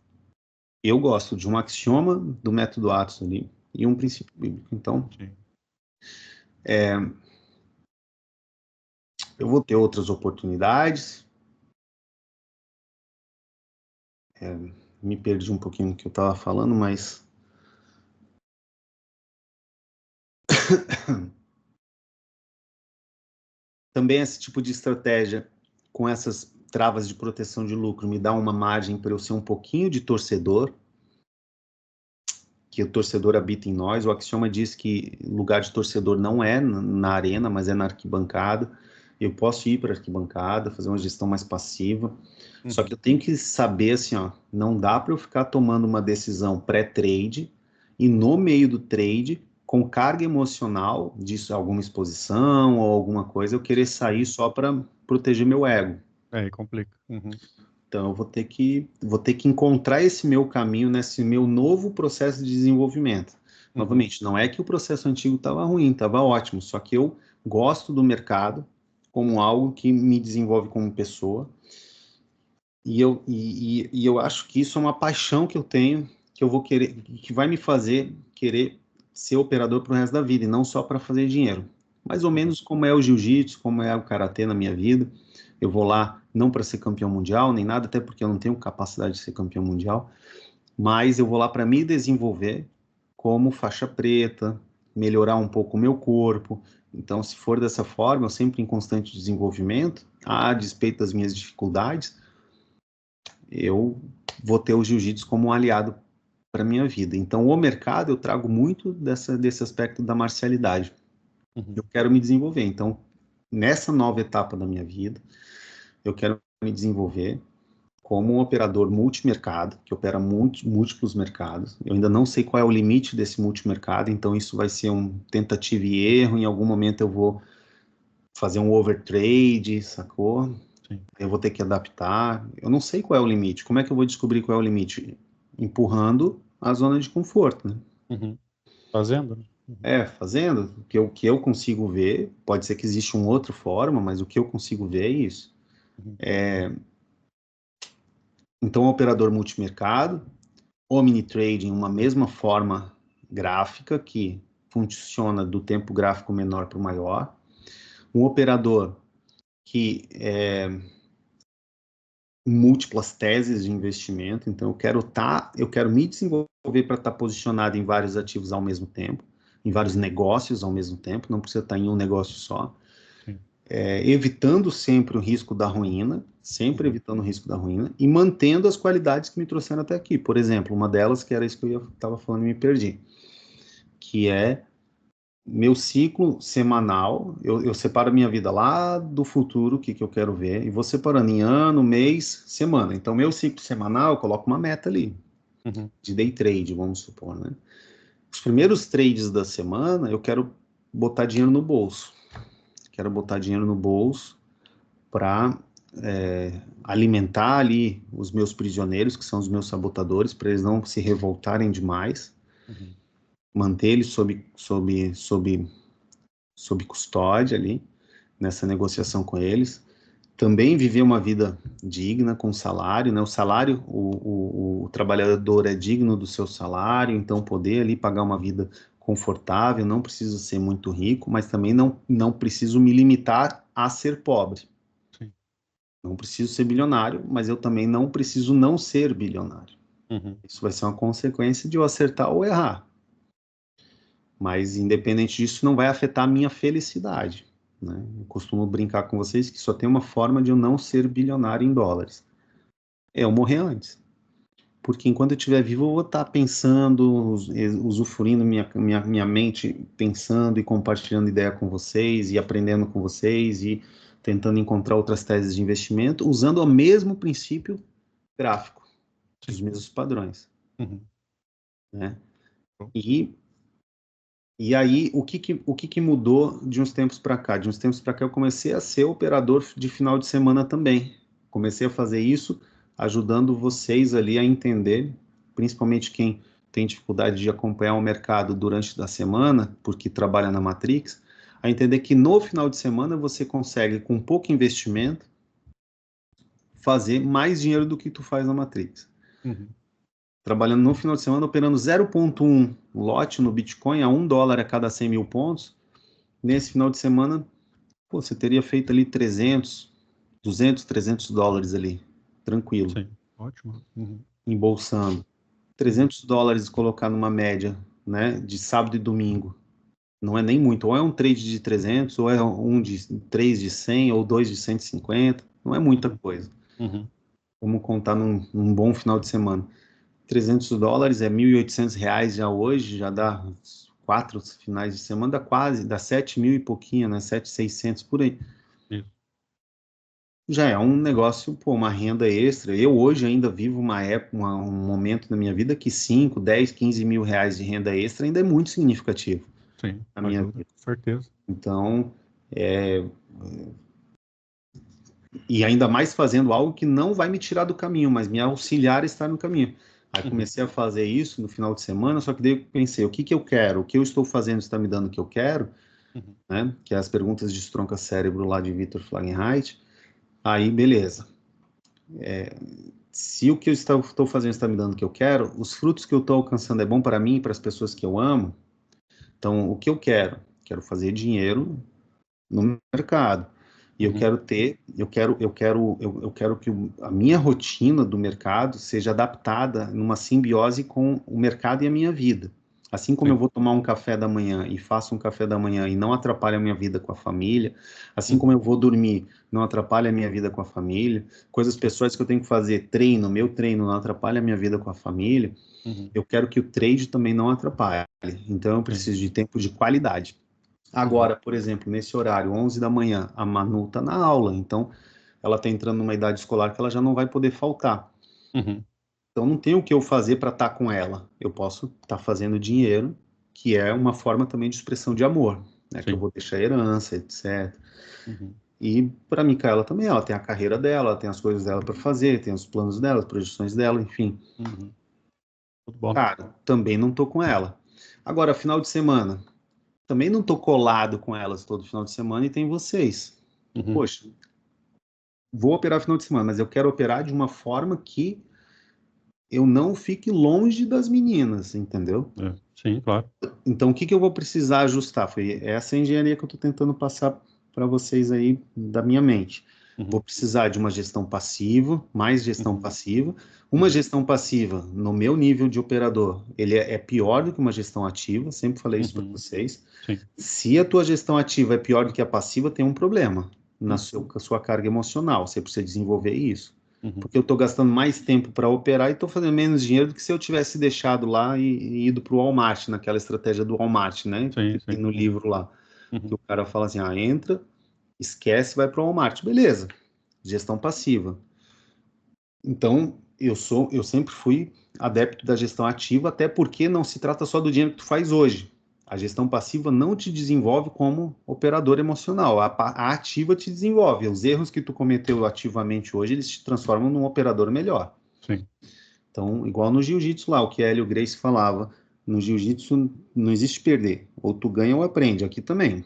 eu gosto de um axioma do método Atos ali e um princípio bíblico. Então, eu vou ter outras oportunidades. Me perdi um pouquinho no que eu estava falando, mas também esse tipo de estratégia com essas travas de proteção de lucro me dá uma margem para eu ser um pouquinho de torcedor, que o torcedor habita em nós. O axioma diz que lugar de torcedor não é na arena, mas é na arquibancada. Eu posso ir para a arquibancada, fazer uma gestão mais passiva. Só que eu tenho que saber, assim, ó, não dá para eu ficar tomando uma decisão pré-trade e no meio do trade, com carga emocional, disso alguma exposição ou alguma coisa, eu querer sair só para proteger meu ego. Aí complica. Então, eu vou ter que encontrar esse meu caminho nesse meu novo processo de desenvolvimento. Novamente, não é que o processo antigo estava ruim, estava ótimo, só que eu gosto do mercado como algo que me desenvolve como pessoa. E eu acho que isso é uma paixão que eu tenho, que eu vou querer, que vai me fazer querer ser operador para o resto da vida, e não só para fazer dinheiro. Mais ou menos como é o jiu-jitsu, como é o karatê na minha vida. Eu vou lá não para ser campeão mundial, nem nada, até porque eu não tenho capacidade de ser campeão mundial, mas eu vou lá para me desenvolver como faixa preta, melhorar um pouco o meu corpo. Então, se for dessa forma, eu sempre em constante desenvolvimento, a despeito das minhas dificuldades, eu vou ter o jiu-jitsu como um aliado para minha vida. Então, o mercado, eu trago muito desse aspecto da marcialidade. Eu quero me desenvolver. Então, nessa nova etapa da minha vida, eu quero me desenvolver como um operador multimercado, que opera múltiplos mercados. Eu ainda não sei qual é o limite desse multimercado, então isso vai ser um tentativa e erro. Em algum momento eu vou fazer um overtrade, sacou? Sim. Eu vou ter que adaptar. Eu não sei qual é o limite. Como é que eu vou descobrir qual é o limite? Empurrando a zona de conforto, né? Fazendo, né? Fazendo. O que eu consigo ver, pode ser que exista uma outra forma, mas o que eu consigo ver é isso. Então, operador multimercado, omnitrading, uma mesma forma gráfica que funciona do tempo gráfico menor para o maior. Um operador que múltiplas teses de investimento, então eu quero me desenvolver para estar posicionado em vários ativos ao mesmo tempo, em vários negócios ao mesmo tempo, não precisa estar em um negócio só. Evitando sempre o risco da ruína, sempre evitando o risco da ruína, e mantendo as qualidades que me trouxeram até aqui. Por exemplo, uma delas, que era isso que eu estava falando e me perdi, que é meu ciclo semanal. Eu separo a minha vida lá do futuro, o que eu quero ver, e vou separando em ano, mês, semana. Então, meu ciclo semanal, eu coloco uma meta ali, de day trade, vamos supor, né? Os primeiros trades da semana, eu quero botar dinheiro no bolso. Quero botar dinheiro no bolso para alimentar ali os meus prisioneiros, que são os meus sabotadores, para eles não se revoltarem demais. Manter eles sob custódia ali, nessa negociação com eles. também viver uma vida digna com salário, né? O salário, o trabalhador é digno do seu salário, então poder ali pagar uma vida confortável, não preciso ser muito rico, mas também não preciso me limitar a ser pobre. Sim. Não preciso ser bilionário, mas eu também não preciso não ser bilionário. Uhum. Isso vai ser uma consequência de eu acertar ou errar. Mas, independente disso, não vai afetar a minha felicidade, né? Eu costumo brincar com vocês que só tem uma forma de eu não ser bilionário em dólares. É eu morrer antes. Porque enquanto eu estiver vivo, eu vou estar pensando, usufruindo minha mente, pensando e compartilhando ideia com vocês, e aprendendo com vocês, e tentando encontrar outras teses de investimento, usando o mesmo princípio gráfico, os Sim. mesmos padrões, Uhum. né? Bom. E aí, o que mudou de uns tempos para cá? De uns tempos para cá, eu comecei a ser operador de final de semana também. Comecei a fazer isso, ajudando vocês ali a entender, principalmente quem tem dificuldade de acompanhar o mercado durante a semana, porque trabalha na Matrix, a entender que no final de semana você consegue, com pouco investimento, fazer mais dinheiro do que tu faz na Matrix. Uhum. Trabalhando no final de semana, operando 0,1 lote no Bitcoin a $1 a cada 100 mil pontos. Nesse final de semana, pô, você teria feito ali 300, 200, 300 dólares ali, tranquilo, Sim. Ótimo. Uhum. embolsando. Uhum. 300 dólares colocar numa média, né, de sábado e domingo. Não é nem muito, ou é um trade de 300, ou é um de 3 de 100, ou dois de 150, não é muita Uhum. coisa. Uhum. Vamos contar num bom final de semana. 300 dólares é 1.800 reais já hoje, já dá 4 finais de semana, dá 7 mil e pouquinho, né, 7.600 por aí. Isso. Já é um negócio, pô, uma renda extra. Eu hoje ainda vivo uma época, um momento na minha vida que 5, 10, 15 mil reais de renda extra ainda é muito significativo Sim. na minha Ajuda, vida. com certeza. Então, é, e ainda mais fazendo algo que não vai me tirar do caminho, mas me auxiliar a estar no caminho. Aí Uhum. comecei a fazer isso no final de semana, só que daí eu pensei, o que que eu quero? O que eu estou fazendo está me dando o que eu quero, Uhum. né? Que é as perguntas de Estronca Cérebro lá de Victor Flagenheit. Aí, beleza. Se o que eu estou fazendo está me dando o que eu quero, os frutos que eu estou alcançando é bom para mim e para as pessoas que eu amo, então o que eu quero? Quero fazer dinheiro no mercado. E eu Uhum. quero ter, eu quero que a minha rotina do mercado seja adaptada numa simbiose com o mercado e a minha vida. Assim como eu Sim. vou tomar um café da manhã e faço um café da manhã e não atrapalha a minha vida com a família, assim como Uhum. eu vou dormir, não atrapalha a minha vida com a família, coisas Sim. pessoais que eu tenho que fazer, meu treino não atrapalha a minha vida com a família, Uhum. eu quero que o trade também não atrapalhe. Então eu Sim. preciso de tempo de qualidade. Uhum. Agora, por exemplo, nesse horário, 11 da manhã, a Manu está na aula, então ela está entrando numa idade escolar que ela já não vai poder faltar. Uhum. Então não tem o que eu fazer para estar com ela. Eu posso estar fazendo dinheiro, que é uma forma também de expressão de amor, né? Que eu Sim. vou deixar herança, etc. Uhum. E para Micaela também, ela tem a carreira dela, ela tem as coisas dela para fazer, tem os planos dela, as projeções dela, enfim. Uhum. Tudo bom. Cara, também não tô com ela. Agora, final de semana, também não tô colado com elas todo final de semana e tem vocês. Uhum. Poxa, vou operar final de semana, mas eu quero operar de uma forma que eu não fique longe das meninas, entendeu? É. Sim, claro. Então, o que que eu vou precisar ajustar? Foi essa engenharia que eu estou tentando passar para vocês aí da minha mente. Vou Uhum. precisar de uma gestão passiva, mais gestão Uhum. passiva. Uma Uhum. gestão passiva, no meu nível de operador, ele é pior do que uma gestão ativa, sempre falei isso para Uhum. vocês. Sim. Se a tua gestão ativa é pior do que a passiva, tem um problema Uhum. com a sua carga emocional. Você precisa desenvolver isso. Uhum. Porque eu estou gastando mais tempo para operar e estou fazendo menos dinheiro do que se eu tivesse deixado lá e ido para o Walmart, naquela estratégia do Walmart, né? Sim, Que tem sim. no Uhum. livro lá. Que Uhum. o cara fala assim: ah, entra, esquece, vai para o Walmart. Beleza, gestão passiva. Então, eu sempre fui adepto da gestão ativa, até porque não se trata só do dinheiro que tu faz hoje. A gestão passiva não te desenvolve como operador emocional. A ativa te desenvolve. Os erros que tu cometeu ativamente hoje, eles te transformam num operador melhor. Sim. Então, igual no jiu-jitsu lá, o que Hélio Gracie falava, no jiu-jitsu não existe perder. Ou tu ganha ou aprende. Aqui também.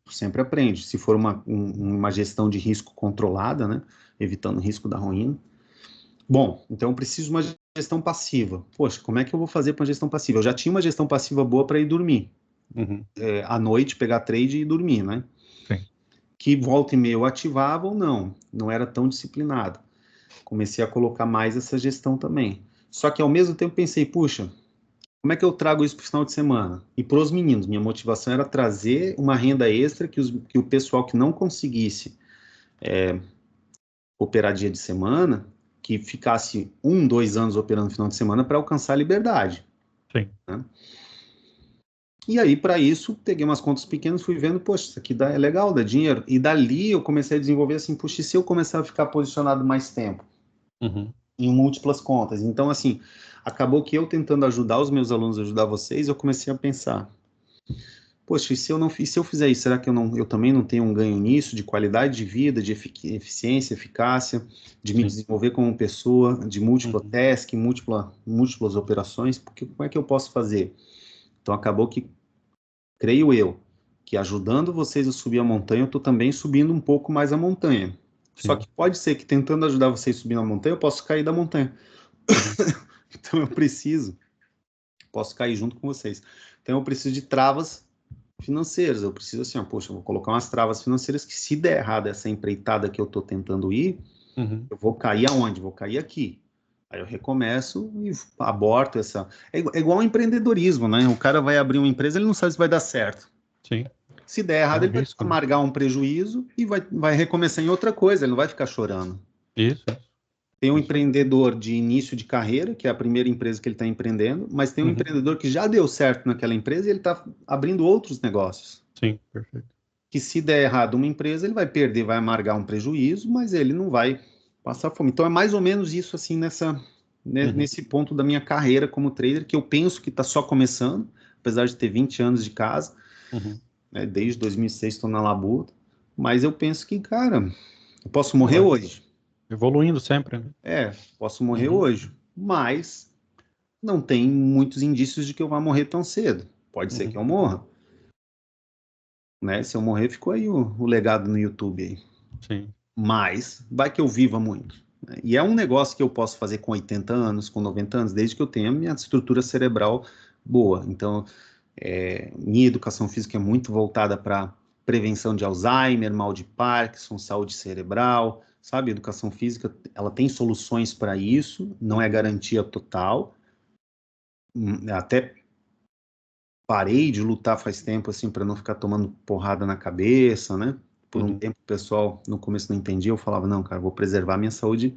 Tu sempre aprende. Se for uma gestão de risco controlada, né? Evitando o risco da ruína. Bom, então eu preciso de uma gestão passiva. Poxa, como é que eu vou fazer para uma gestão passiva? Eu já tinha uma gestão passiva boa para ir dormir. À noite, pegar trade e dormir, né? Sim. Que volta e meia eu ativava ou não era tão disciplinado. Comecei a colocar mais essa gestão também. Só que ao mesmo tempo pensei, puxa, como é que eu trago isso para o final de semana? E para os meninos, minha motivação era trazer uma renda extra que o pessoal que não conseguisse operar dia de semana, que ficasse 2 anos operando no final de semana para alcançar a liberdade. Sim. Né? E aí, para isso, peguei umas contas pequenas, fui vendo, poxa, isso aqui é legal, dá dinheiro. E dali eu comecei a desenvolver assim, puxa, e se eu começar a ficar posicionado mais tempo? Em múltiplas contas. Então, assim, acabou que eu tentando ajudar os meus alunos, ajudar vocês, eu comecei a pensar, poxa, e se eu fizer isso, será que eu também não tenho um ganho nisso, de qualidade de vida, de eficiência, eficácia, de me desenvolver como pessoa, de múltipla task, múltiplas operações? Porque como é que eu posso fazer? Então, acabou que, creio eu, que ajudando vocês a subir a montanha, eu estou também subindo um pouco mais a montanha. Só que pode ser que tentando ajudar vocês a subir na montanha, eu posso cair da montanha. Então eu posso cair junto com vocês. Então eu preciso de travas financeiras. Eu preciso assim, poxa, eu vou colocar umas travas financeiras que se der errado essa empreitada que eu estou tentando ir, eu vou cair aonde? Vou cair aqui. Aí eu recomeço e aborto essa... É igual ao empreendedorismo, né? O cara vai abrir uma empresa, ele não sabe se vai dar certo. Sim. Se der errado, ele vai amargar um prejuízo e vai recomeçar em outra coisa, ele não vai ficar chorando. Isso. Tem um empreendedor de início de carreira, que é a primeira empresa que ele está empreendendo, mas tem um empreendedor que já deu certo naquela empresa e ele está abrindo outros negócios. Sim, perfeito. Que se der errado uma empresa, ele vai perder, vai amargar um prejuízo, mas ele não vai passar fome. Então é mais ou menos isso assim nesse ponto da minha carreira como trader, que eu penso que está só começando, apesar de ter 20 anos de casa, né, desde 2006 estou na labuta, mas eu penso que, cara, eu posso morrer hoje. Evoluindo sempre, né? Posso morrer hoje, mas não tem muitos indícios de que eu vá morrer tão cedo. Pode ser que eu morra. Né? Se eu morrer, ficou aí o legado no YouTube aí. Sim. Mas vai que eu viva muito. Né? E é um negócio que eu posso fazer com 80 anos, com 90 anos, desde que eu tenha minha estrutura cerebral boa. Então, minha educação física é muito voltada para prevenção de Alzheimer, mal de Parkinson, saúde cerebral, sabe? Educação física, ela tem soluções para isso, não é garantia total. Até parei de lutar faz tempo, assim, para não ficar tomando porrada na cabeça, né? Por um tempo o pessoal no começo não entendia, eu falava, não, cara, vou preservar minha saúde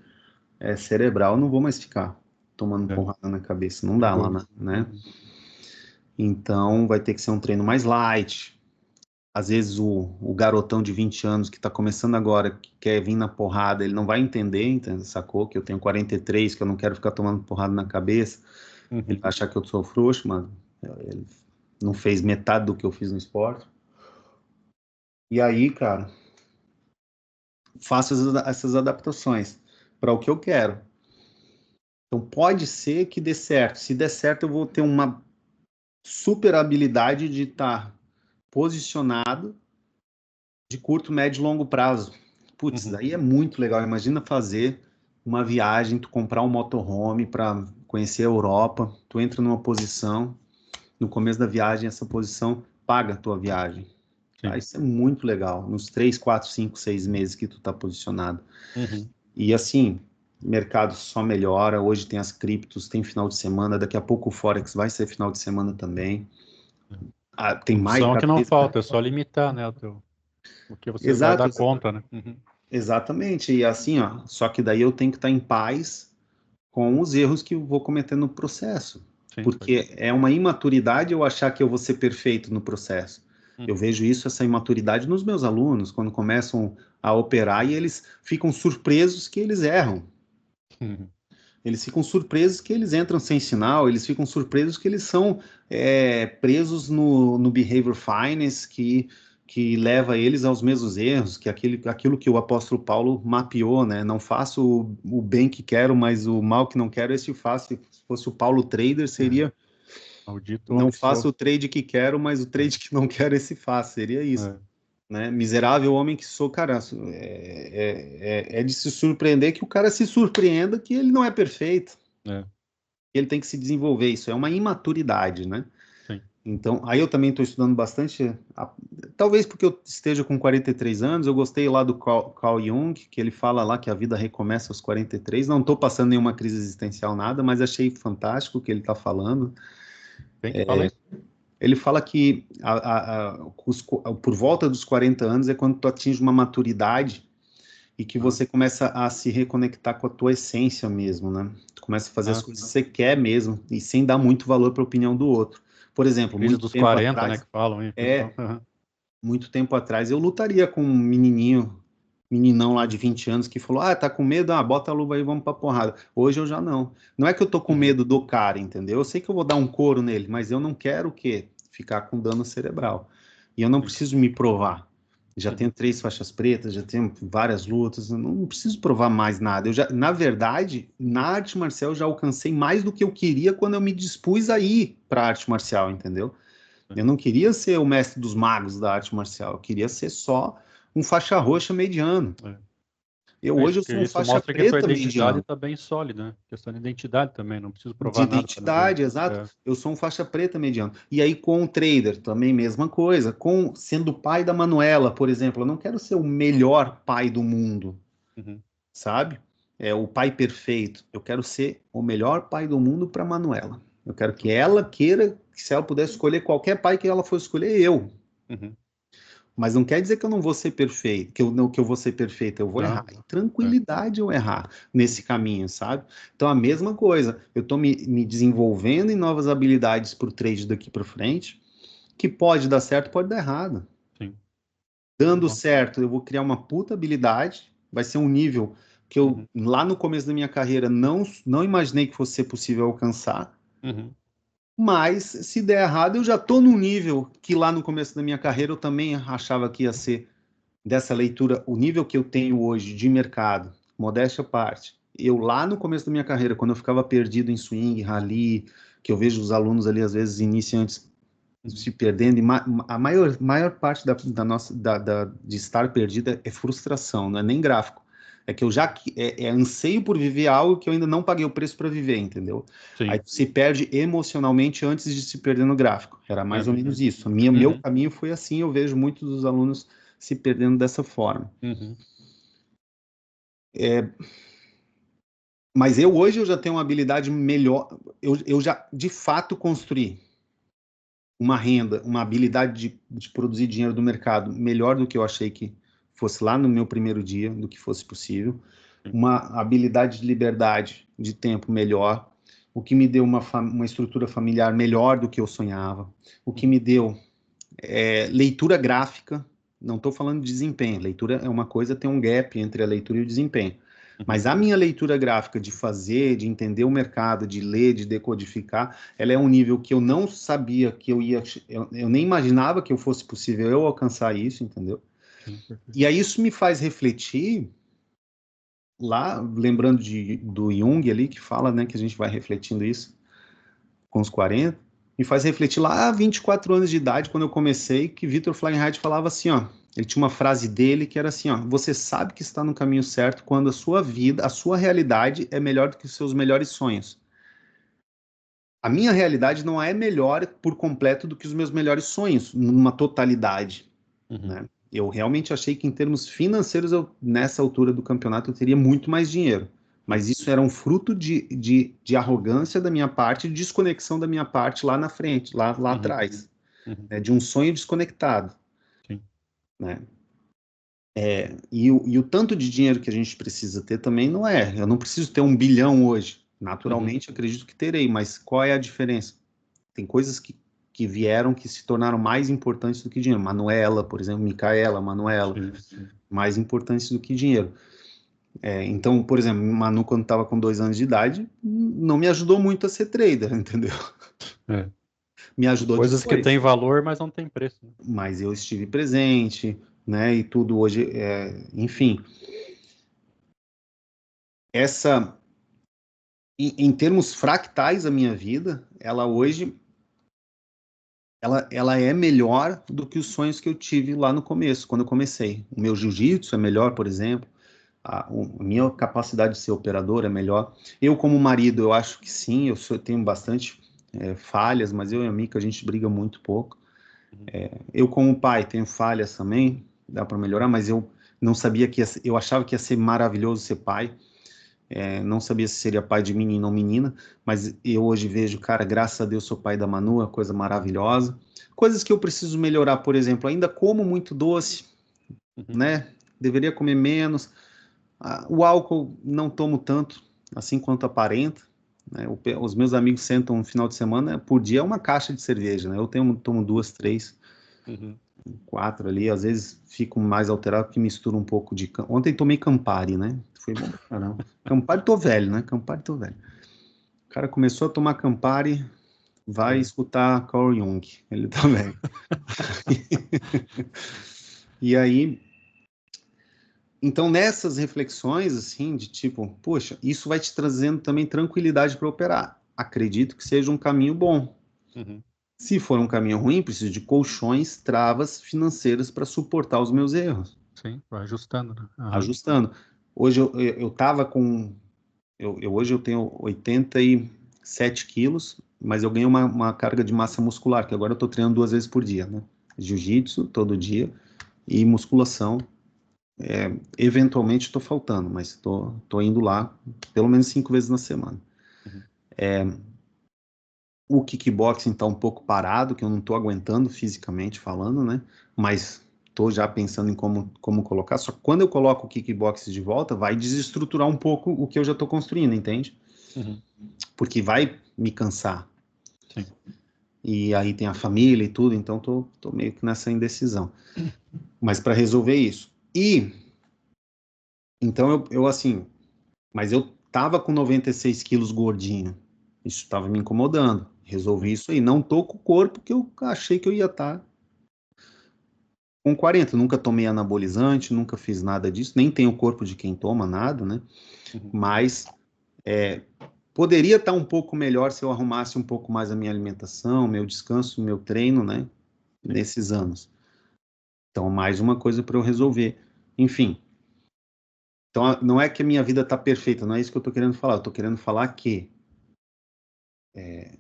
cerebral, não vou mais ficar tomando porrada na cabeça, não dá lá, né? Então vai ter que ser um treino mais light. Às vezes o garotão de 20 anos que está começando agora, que quer vir na porrada, ele não vai entender, sacou? Que eu tenho 43, que eu não quero ficar tomando porrada na cabeça. Ele vai achar que eu sou frouxo, mas ele não fez metade do que eu fiz no esporte. E aí, cara, faço essas adaptações para o que eu quero. Então pode ser que dê certo. Se der certo, eu vou ter uma super habilidade de estar posicionado de curto, médio e longo prazo. Putz, daí é muito legal. Imagina fazer uma viagem, tu comprar um motorhome para conhecer a Europa, tu entra numa posição, no começo da viagem, essa posição paga a tua viagem. Tá? Isso é muito legal, nos 3, 4, 5, 6 meses que tu tá posicionado. E assim, o mercado só melhora, hoje tem as criptos, tem final de semana, daqui a pouco o Forex vai ser final de semana também. Tem mais... Opção que não falta, é só limitar, né, o que você vai dar conta, né? Exatamente, e assim, ó, só que daí eu tenho que estar em paz com os erros que eu vou cometer no processo. Porque é uma imaturidade eu achar que eu vou ser perfeito no processo. Eu vejo essa imaturidade nos meus alunos, quando começam a operar e eles ficam surpresos que eles erram. Eles ficam surpresos que eles entram sem sinal, eles ficam surpresos que eles são presos no behavior finance, que leva eles aos mesmos erros, que aquilo que o apóstolo Paulo mapeou, né? Não faço o bem que quero, mas o mal que não quero, esse faço. Se fosse o Paulo trader, seria Maldito Não homem que faço sou. o trade que quero, mas o trade que não quero, esse faz. Seria isso. É, Né? Miserável homem que sou, cara. É de se surpreender que o cara se surpreenda que ele não é perfeito. é, Ele tem que se desenvolver. Isso é uma imaturidade, né? sim. Então, aí eu também estou estudando bastante, talvez porque eu esteja com 43 anos, eu gostei lá do Carl Jung, que ele fala lá que a vida recomeça aos 43. Não estou passando nenhuma crise existencial, nada, mas achei fantástico o que ele está falando. Quem que fala isso? Ele fala que por volta dos 40 anos é quando tu atinge uma maturidade e que Ah, você começa a se reconectar com a tua essência mesmo, né? Tu começa a fazer as ah, coisas que você quer mesmo e sem dar muito valor para a opinião do outro. Por exemplo, crise dos 40, né, que falam aí, pessoal. Aham. muito tempo atrás, eu lutaria com um meninão lá de 20 anos que falou, tá com medo? Bota a luva aí, vamos pra porrada. Hoje eu já não. Não é que eu tô com Uhum, medo do cara, entendeu? Eu sei que eu vou dar um couro nele, mas eu não quero o quê? Ficar com dano cerebral. E eu não sim. preciso me provar. Já tenho Uhum, 3 faixas pretas, já tenho várias lutas, eu não preciso provar mais nada. Na verdade, na arte marcial eu já alcancei mais do que eu queria quando eu me dispus a ir para arte marcial, entendeu? sim. Eu não queria ser o mestre dos magos da arte marcial, eu queria ser só um faixa roxa mediano. É. Hoje Isso, eu que sou um isso faixa mostra que a tua preta identidade mediano. está bem sólida, né? Questão de identidade também, não preciso De provar nada para ninguém. identidade, exato. É. Eu sou um faixa preta mediano. E aí com o trader também mesma coisa. Sendo pai da Manuela, por exemplo, eu não quero ser o melhor pai do mundo, Uhum, sabe? É o pai perfeito. Eu quero ser o melhor pai do mundo para Manuela. Eu quero que ela queira, que se ela pudesse escolher qualquer pai que ela fosse escolher, eu. uhum. Mas não quer dizer que eu não vou ser perfeito, que eu vou ser perfeito, eu vou Não, errar. não. E É. tranquilidade eu errar nesse caminho, sabe? Então a mesma coisa, eu estou me desenvolvendo em novas habilidades para o trade daqui para frente, que pode dar certo, pode dar errado. Sim. Dando Bom. certo, eu vou criar uma puta habilidade, vai ser um nível que eu Uhum, lá no começo da minha carreira não imaginei que fosse possível alcançar. uhum, Mas se der errado, eu já estou num nível que lá no começo da minha carreira eu também achava que ia ser dessa leitura, o nível que eu tenho hoje de mercado, modéstia à parte, eu lá no começo da minha carreira, quando eu ficava perdido em swing, rally, que eu vejo os alunos ali, às vezes, iniciantes uhum. se perdendo, e a maior parte de estar perdida é frustração, não é nem gráfico. É que eu já anseio por viver algo que eu ainda não paguei o preço para viver, entendeu? Aí Sim. tu se perde emocionalmente antes de se perder no gráfico. Era É mais ou menos verdade. isso. Meu Uhum, caminho foi assim, eu vejo muitos dos alunos se perdendo dessa forma. uhum, Mas hoje eu já tenho uma habilidade melhor, eu já de fato construí uma renda, uma habilidade de produzir dinheiro do mercado melhor do que eu achei que fosse lá no meu primeiro dia, do que fosse possível, sim. uma habilidade de liberdade de tempo melhor, o que me deu uma estrutura familiar melhor do que eu sonhava, o que Uhum, me deu leitura gráfica. Não estou falando de desempenho, leitura é uma coisa, tem um gap entre a leitura e o desempenho. uhum, Mas a minha leitura gráfica de fazer, de entender o mercado, de ler, de decodificar, ela é um nível que eu não sabia que eu nem imaginava que eu fosse possível eu alcançar isso, entendeu? sim, perfeito. E aí isso me faz refletir, lá, lembrando do Jung ali, que fala, né, que a gente vai refletindo isso com os 40, me faz refletir lá 24 anos de idade, quando eu comecei, que Victor Fahrenheit falava assim, ó, ele tinha uma frase dele que era assim, ó, você sabe que está no caminho certo quando a sua vida, a sua realidade é melhor do que os seus melhores sonhos. A minha realidade não é melhor por completo do que os meus melhores sonhos, numa totalidade, Uhum, né? Eu realmente achei que em termos financeiros, nessa altura do campeonato, eu teria muito mais dinheiro. sim. Mas isso era um fruto de arrogância da minha parte, de desconexão da minha parte lá na frente, lá Uhum, atrás, uhum, né? De um sonho desconectado, sim. né? E o tanto de dinheiro que a gente precisa ter também não é. Eu não preciso ter 1 bilhão hoje. Uhum, Naturalmente, acredito que terei, mas qual é a diferença? Tem coisas que vieram que se tornaram mais importantes do que dinheiro. Manuela, por exemplo, Micaela, Manuela, sim, sim. mais importantes do que dinheiro. Então, por exemplo, Manu, quando estava com 2 anos de idade, não me ajudou muito a ser trader, entendeu? É. Me Tem ajudou coisas que têm depois, valor, mas não têm preço, né? mas eu estive presente, né? E tudo hoje, enfim, essa, em termos fractais, a minha vida, ela hoje ela é melhor do que os sonhos que eu tive lá no começo, quando eu comecei. O meu jiu-jitsu é melhor, por exemplo. A minha capacidade de ser operador é melhor. Eu, como marido, eu acho que sim, eu tenho bastante falhas, mas eu e a Mica, a gente briga muito pouco. Eu, como pai, tenho falhas também, dá para melhorar, mas eu não sabia eu achava que ia ser maravilhoso ser pai. Não sabia se seria pai de menino ou menina, mas eu hoje vejo, cara, graças a Deus sou pai da Manu, é coisa maravilhosa. Coisas que eu preciso melhorar, por exemplo, ainda como muito doce, né? Deveria comer menos. O álcool não tomo tanto, assim quanto aparenta. Né? Os meus amigos sentam no final de semana, por dia é uma caixa de cerveja, né? Eu tomo 2, 3, 4 ali, às vezes fico mais alterado porque misturo um pouco de... Ontem tomei Campari, né? Foi bom pra caramba. Campari tô velho, né? Campari tô velho. O cara começou a tomar Campari, vai escutar Carl Jung, ele tá velho. E aí, então nessas reflexões, assim, de tipo, poxa, isso vai te trazendo também tranquilidade para operar. Acredito que seja um caminho bom. Se for um caminho ruim, preciso de colchões, travas financeiras para suportar os meus erros. Sim, vai ajustando, né? Ajustando. Hoje eu tava com. Hoje eu tenho 87 quilos, mas eu ganhei uma carga de massa muscular, que agora eu tô treinando 2 vezes por dia, né? Jiu-jitsu todo dia e musculação. Eventualmente estou faltando, mas tô indo lá pelo menos 5 vezes na semana. O kickboxing está um pouco parado, que eu não estou aguentando fisicamente falando, né? Mas estou já pensando em como colocar. Só que quando eu coloco o kickboxing de volta, vai desestruturar um pouco o que eu já estou construindo, entende? Porque vai me cansar. Sim. E aí tem a família e tudo, então tô meio que nessa indecisão. Mas para resolver isso. Então eu assim, mas eu tava com 96 quilos gordinho. Isso estava me incomodando. Resolvi isso aí. Não tô com o corpo que eu achei que eu ia estar com 40. Nunca tomei anabolizante, nunca fiz nada disso. Nem tenho o corpo de quem toma nada, né? Mas poderia estar um pouco melhor se eu arrumasse um pouco mais a minha alimentação, meu descanso, meu treino, né? Nesses anos. Então, mais uma coisa para eu resolver. Enfim. Então, não é que a minha vida está perfeita, não é isso que eu estou querendo falar. Eu estou querendo falar que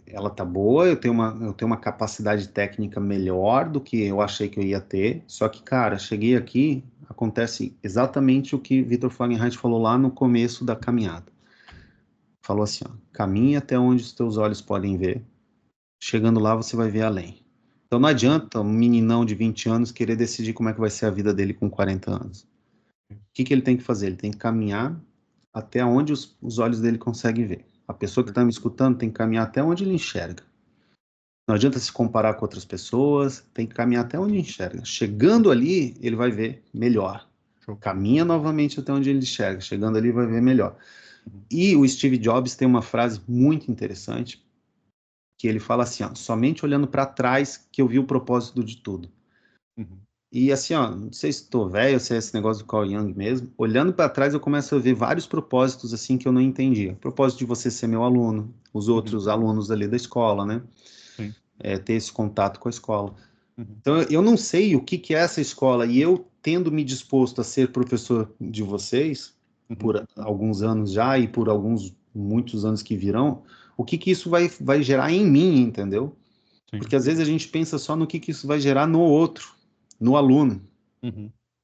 ela tá boa, eu tenho uma capacidade técnica melhor do que eu achei que eu ia ter. Só que, cara, cheguei aqui, acontece exatamente o que Victor Fahrenheit falou lá no começo da caminhada. Falou assim, ó, caminhe até onde os teus olhos podem ver. Chegando lá, você vai ver além. Então não adianta um meninão de 20 anos querer decidir como é que vai ser a vida dele com 40 anos. O que ele tem que fazer? Ele tem que caminhar até onde os olhos dele conseguem ver. A pessoa que está me escutando tem que caminhar até onde ele enxerga. Não adianta se comparar com outras pessoas, tem que caminhar até onde enxerga. Chegando ali, ele vai ver melhor. Caminha novamente até onde ele enxerga. Chegando ali, vai ver melhor. E o Steve Jobs tem uma frase muito interessante, que ele fala assim, ó, somente olhando para trás que eu vi o propósito de tudo. E assim, ó, não sei se estou velho, se é esse negócio do Carl Jung mesmo, olhando para trás eu começo a ver vários propósitos assim que eu não entendia. O propósito de você ser meu aluno, os outros alunos ali da escola, né? Ter esse contato com a escola. Então, eu não sei o que é essa escola, e eu tendo me disposto a ser professor de vocês, por alguns anos já, e por muitos anos que virão, o que isso vai gerar em mim, entendeu? Sim. Porque às vezes a gente pensa só no que isso vai gerar no outro, no aluno,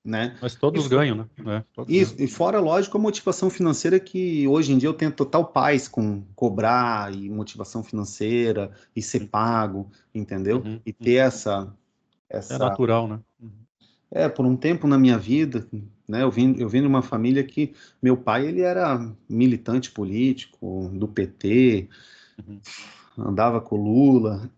né? Mas todos ganham, né? Todos Isso, ganham. e fora, lógico, a motivação financeira que hoje em dia eu tenho total paz com cobrar e motivação financeira e ser pago, entendeu? E ter É natural, né? por um tempo na minha vida, né, eu vim de uma família que meu pai, ele era militante político do PT, andava com o Lula,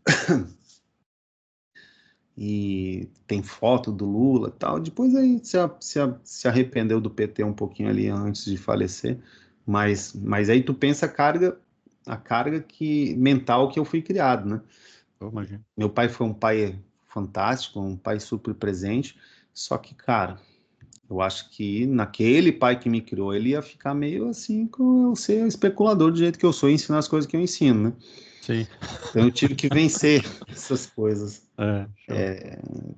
e tem foto do Lula e tal. Depois aí se arrependeu do PT um pouquinho ali antes de falecer, mas aí tu pensa a carga mental que eu fui criado, né? Eu imagino. Meu pai foi um pai fantástico, um pai super presente, só que, cara, eu acho que naquele pai que me criou, ele ia ficar meio assim com eu ser especulador do jeito que eu sou e ensinar as coisas que eu ensino, né? Sim. Então eu tive que vencer essas coisas. Show.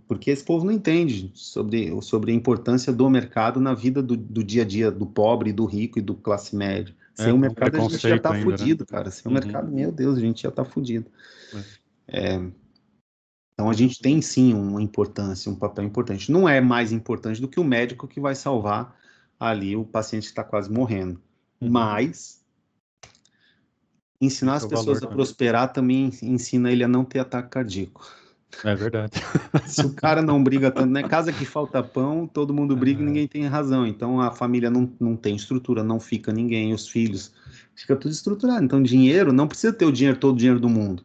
Porque esse povo não entende sobre a importância do mercado na vida do dia a dia do pobre, do rico e do classe média. Sem o Tem um mercado a gente já tá preconceito ainda, né? fudido, cara. Sem o mercado, meu Deus, a gente já tá fudido. É. Então a gente tem sim uma importância, um papel importante. Não é mais importante do que o médico que vai salvar ali o paciente que está quase morrendo. Mas ensinar Tem as seu pessoas valor a também. prosperar também ensina ele a não ter ataque cardíaco. É verdade. Se o cara não briga tanto, né? Casa que falta pão, todo mundo briga e ninguém tem razão. Então a família não tem estrutura, não fica ninguém, os filhos, fica tudo estruturado. Então dinheiro, não precisa ter todo o dinheiro do mundo,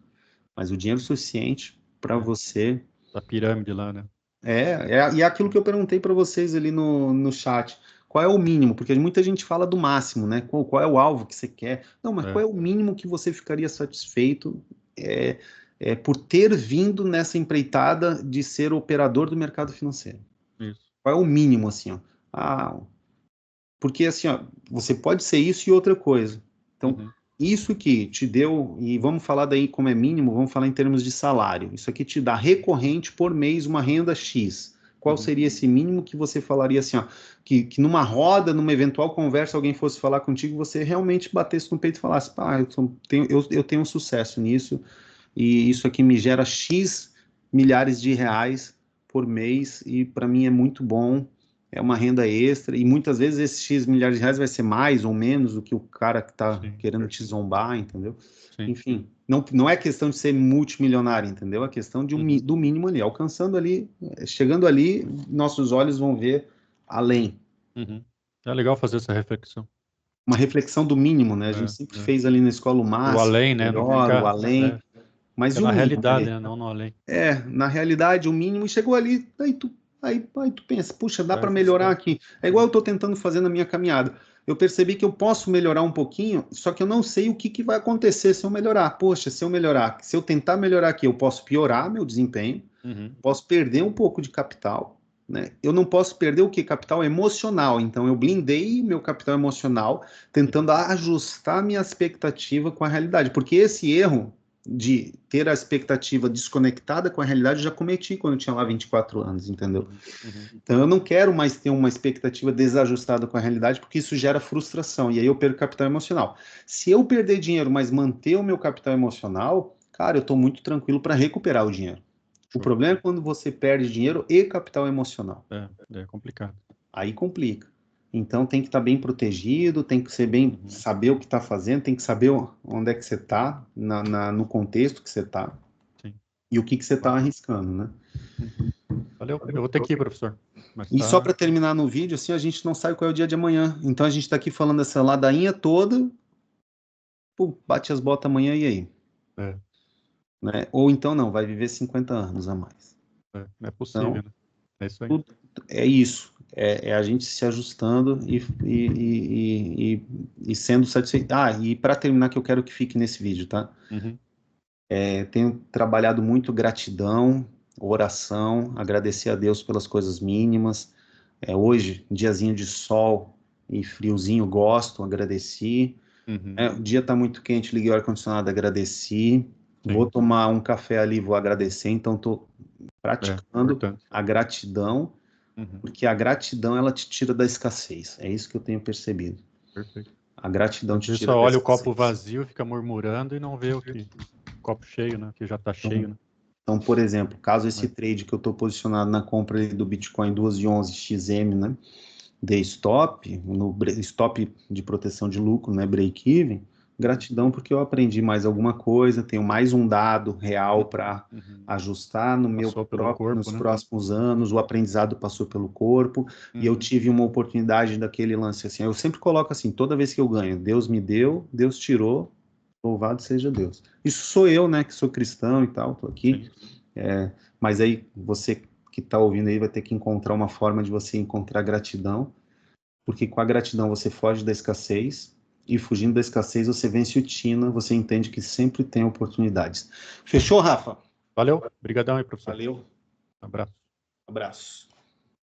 mas o dinheiro suficiente para você. A pirâmide lá, né? E é aquilo que eu perguntei para vocês ali no chat. Qual é o mínimo? Porque muita gente fala do máximo, né? Qual é o alvo que você quer? Não, mas qual é o mínimo que você ficaria satisfeito por ter vindo nessa empreitada de ser operador do mercado financeiro? Isso. Qual é o mínimo, assim, ó? Porque, assim, ó, você pode ser isso e outra coisa. Então, isso que te deu, e vamos falar daí como é mínimo, vamos falar em termos de salário. Isso aqui te dá recorrente por mês uma renda X. Qual seria esse mínimo que você falaria assim, ó, que numa roda, numa eventual conversa, alguém fosse falar contigo, você realmente batesse no peito e falasse, pá, eu tenho um sucesso nisso, e isso aqui me gera X milhares de reais por mês, e para mim é muito bom, é uma renda extra, e muitas vezes esses X milhares de reais vai ser mais ou menos do que o cara que está querendo te zombar, entendeu? Sim. Enfim, não é questão de ser multimilionário, entendeu? É questão do mínimo ali, alcançando ali, chegando ali, nossos olhos vão ver além. É legal fazer essa reflexão. Uma reflexão do mínimo, né? A gente sempre fez ali na escola o máximo, o além, né? o Não melhor, ficar, o além, mas e o na mínimo? realidade, né? Não no além. Na realidade, o mínimo, e chegou ali, aí tu pensa, puxa, dá para melhorar aqui. É igual eu estou tentando fazer na minha caminhada. Eu percebi que eu posso melhorar um pouquinho, só que eu não sei o que vai acontecer se eu melhorar. Poxa, se eu melhorar, se eu tentar melhorar aqui, eu posso piorar meu desempenho, posso perder um pouco de capital, né? Eu não posso perder o que? Capital emocional. Então eu blindei meu capital emocional, tentando ajustar minha expectativa com a realidade, porque esse erro de ter a expectativa desconectada com a realidade eu já cometi quando eu tinha lá 24 anos, entendeu? Então eu não quero mais ter uma expectativa desajustada com a realidade, porque isso gera frustração, e aí eu perco capital emocional. Se eu perder dinheiro, mas manter o meu capital emocional, cara, eu estou muito tranquilo para recuperar o dinheiro. O problema é quando você perde dinheiro e capital emocional. É complicado. Aí complica. Então tem que estar bem protegido, tem que ser bem, saber o que está fazendo, tem que saber onde é que você está, no contexto que você está, e o que você está arriscando, né? Valeu. Eu vou ter que ir, professor. E só para terminar no vídeo, assim, a gente não sabe qual é o dia de amanhã. Então a gente está aqui falando essa ladainha toda, pô, bate as botas amanhã e aí? Né? Ou então não, vai viver 50 anos a mais. Não é possível, então, né? É isso aí. É isso. É a gente se ajustando e sendo satisfeito. E para terminar, que eu quero que fique nesse vídeo, tá? Tenho trabalhado muito gratidão, oração, agradecer a Deus pelas coisas mínimas. Hoje, diazinho de sol e friozinho, gosto, agradeci. O dia está muito quente, liguei o ar-condicionado, agradeci. Vou tomar um café ali, vou agradecer. Então, estou praticando a gratidão, porque a gratidão, ela te tira da escassez. É isso que eu tenho percebido. Perfeito. A gratidão te Você tira só da olha o escassez. copo vazio, fica murmurando e não vê o copo cheio, né? Que já está cheio, né? Então, por exemplo, caso esse trade que eu estou posicionado na compra do Bitcoin 2,11 XM, né, dê stop, no stop de proteção de lucro, né, break-even, gratidão porque eu aprendi mais alguma coisa, tenho mais um dado real para ajustar nos próximos anos, o aprendizado passou pelo corpo, e eu tive uma oportunidade daquele lance assim. Eu sempre coloco assim, toda vez que eu ganho, Deus me deu, Deus tirou, louvado seja Deus. Isso sou eu, né, que sou cristão e tal, tô aqui. Mas aí você que está ouvindo aí vai ter que encontrar uma forma de você encontrar gratidão, porque com a gratidão você foge da escassez, e fugindo da escassez você vence o Tina, você entende que sempre tem oportunidades. Fechou, Rafa? Valeu. Obrigadão aí, professor. Valeu. Abraço. Abraço.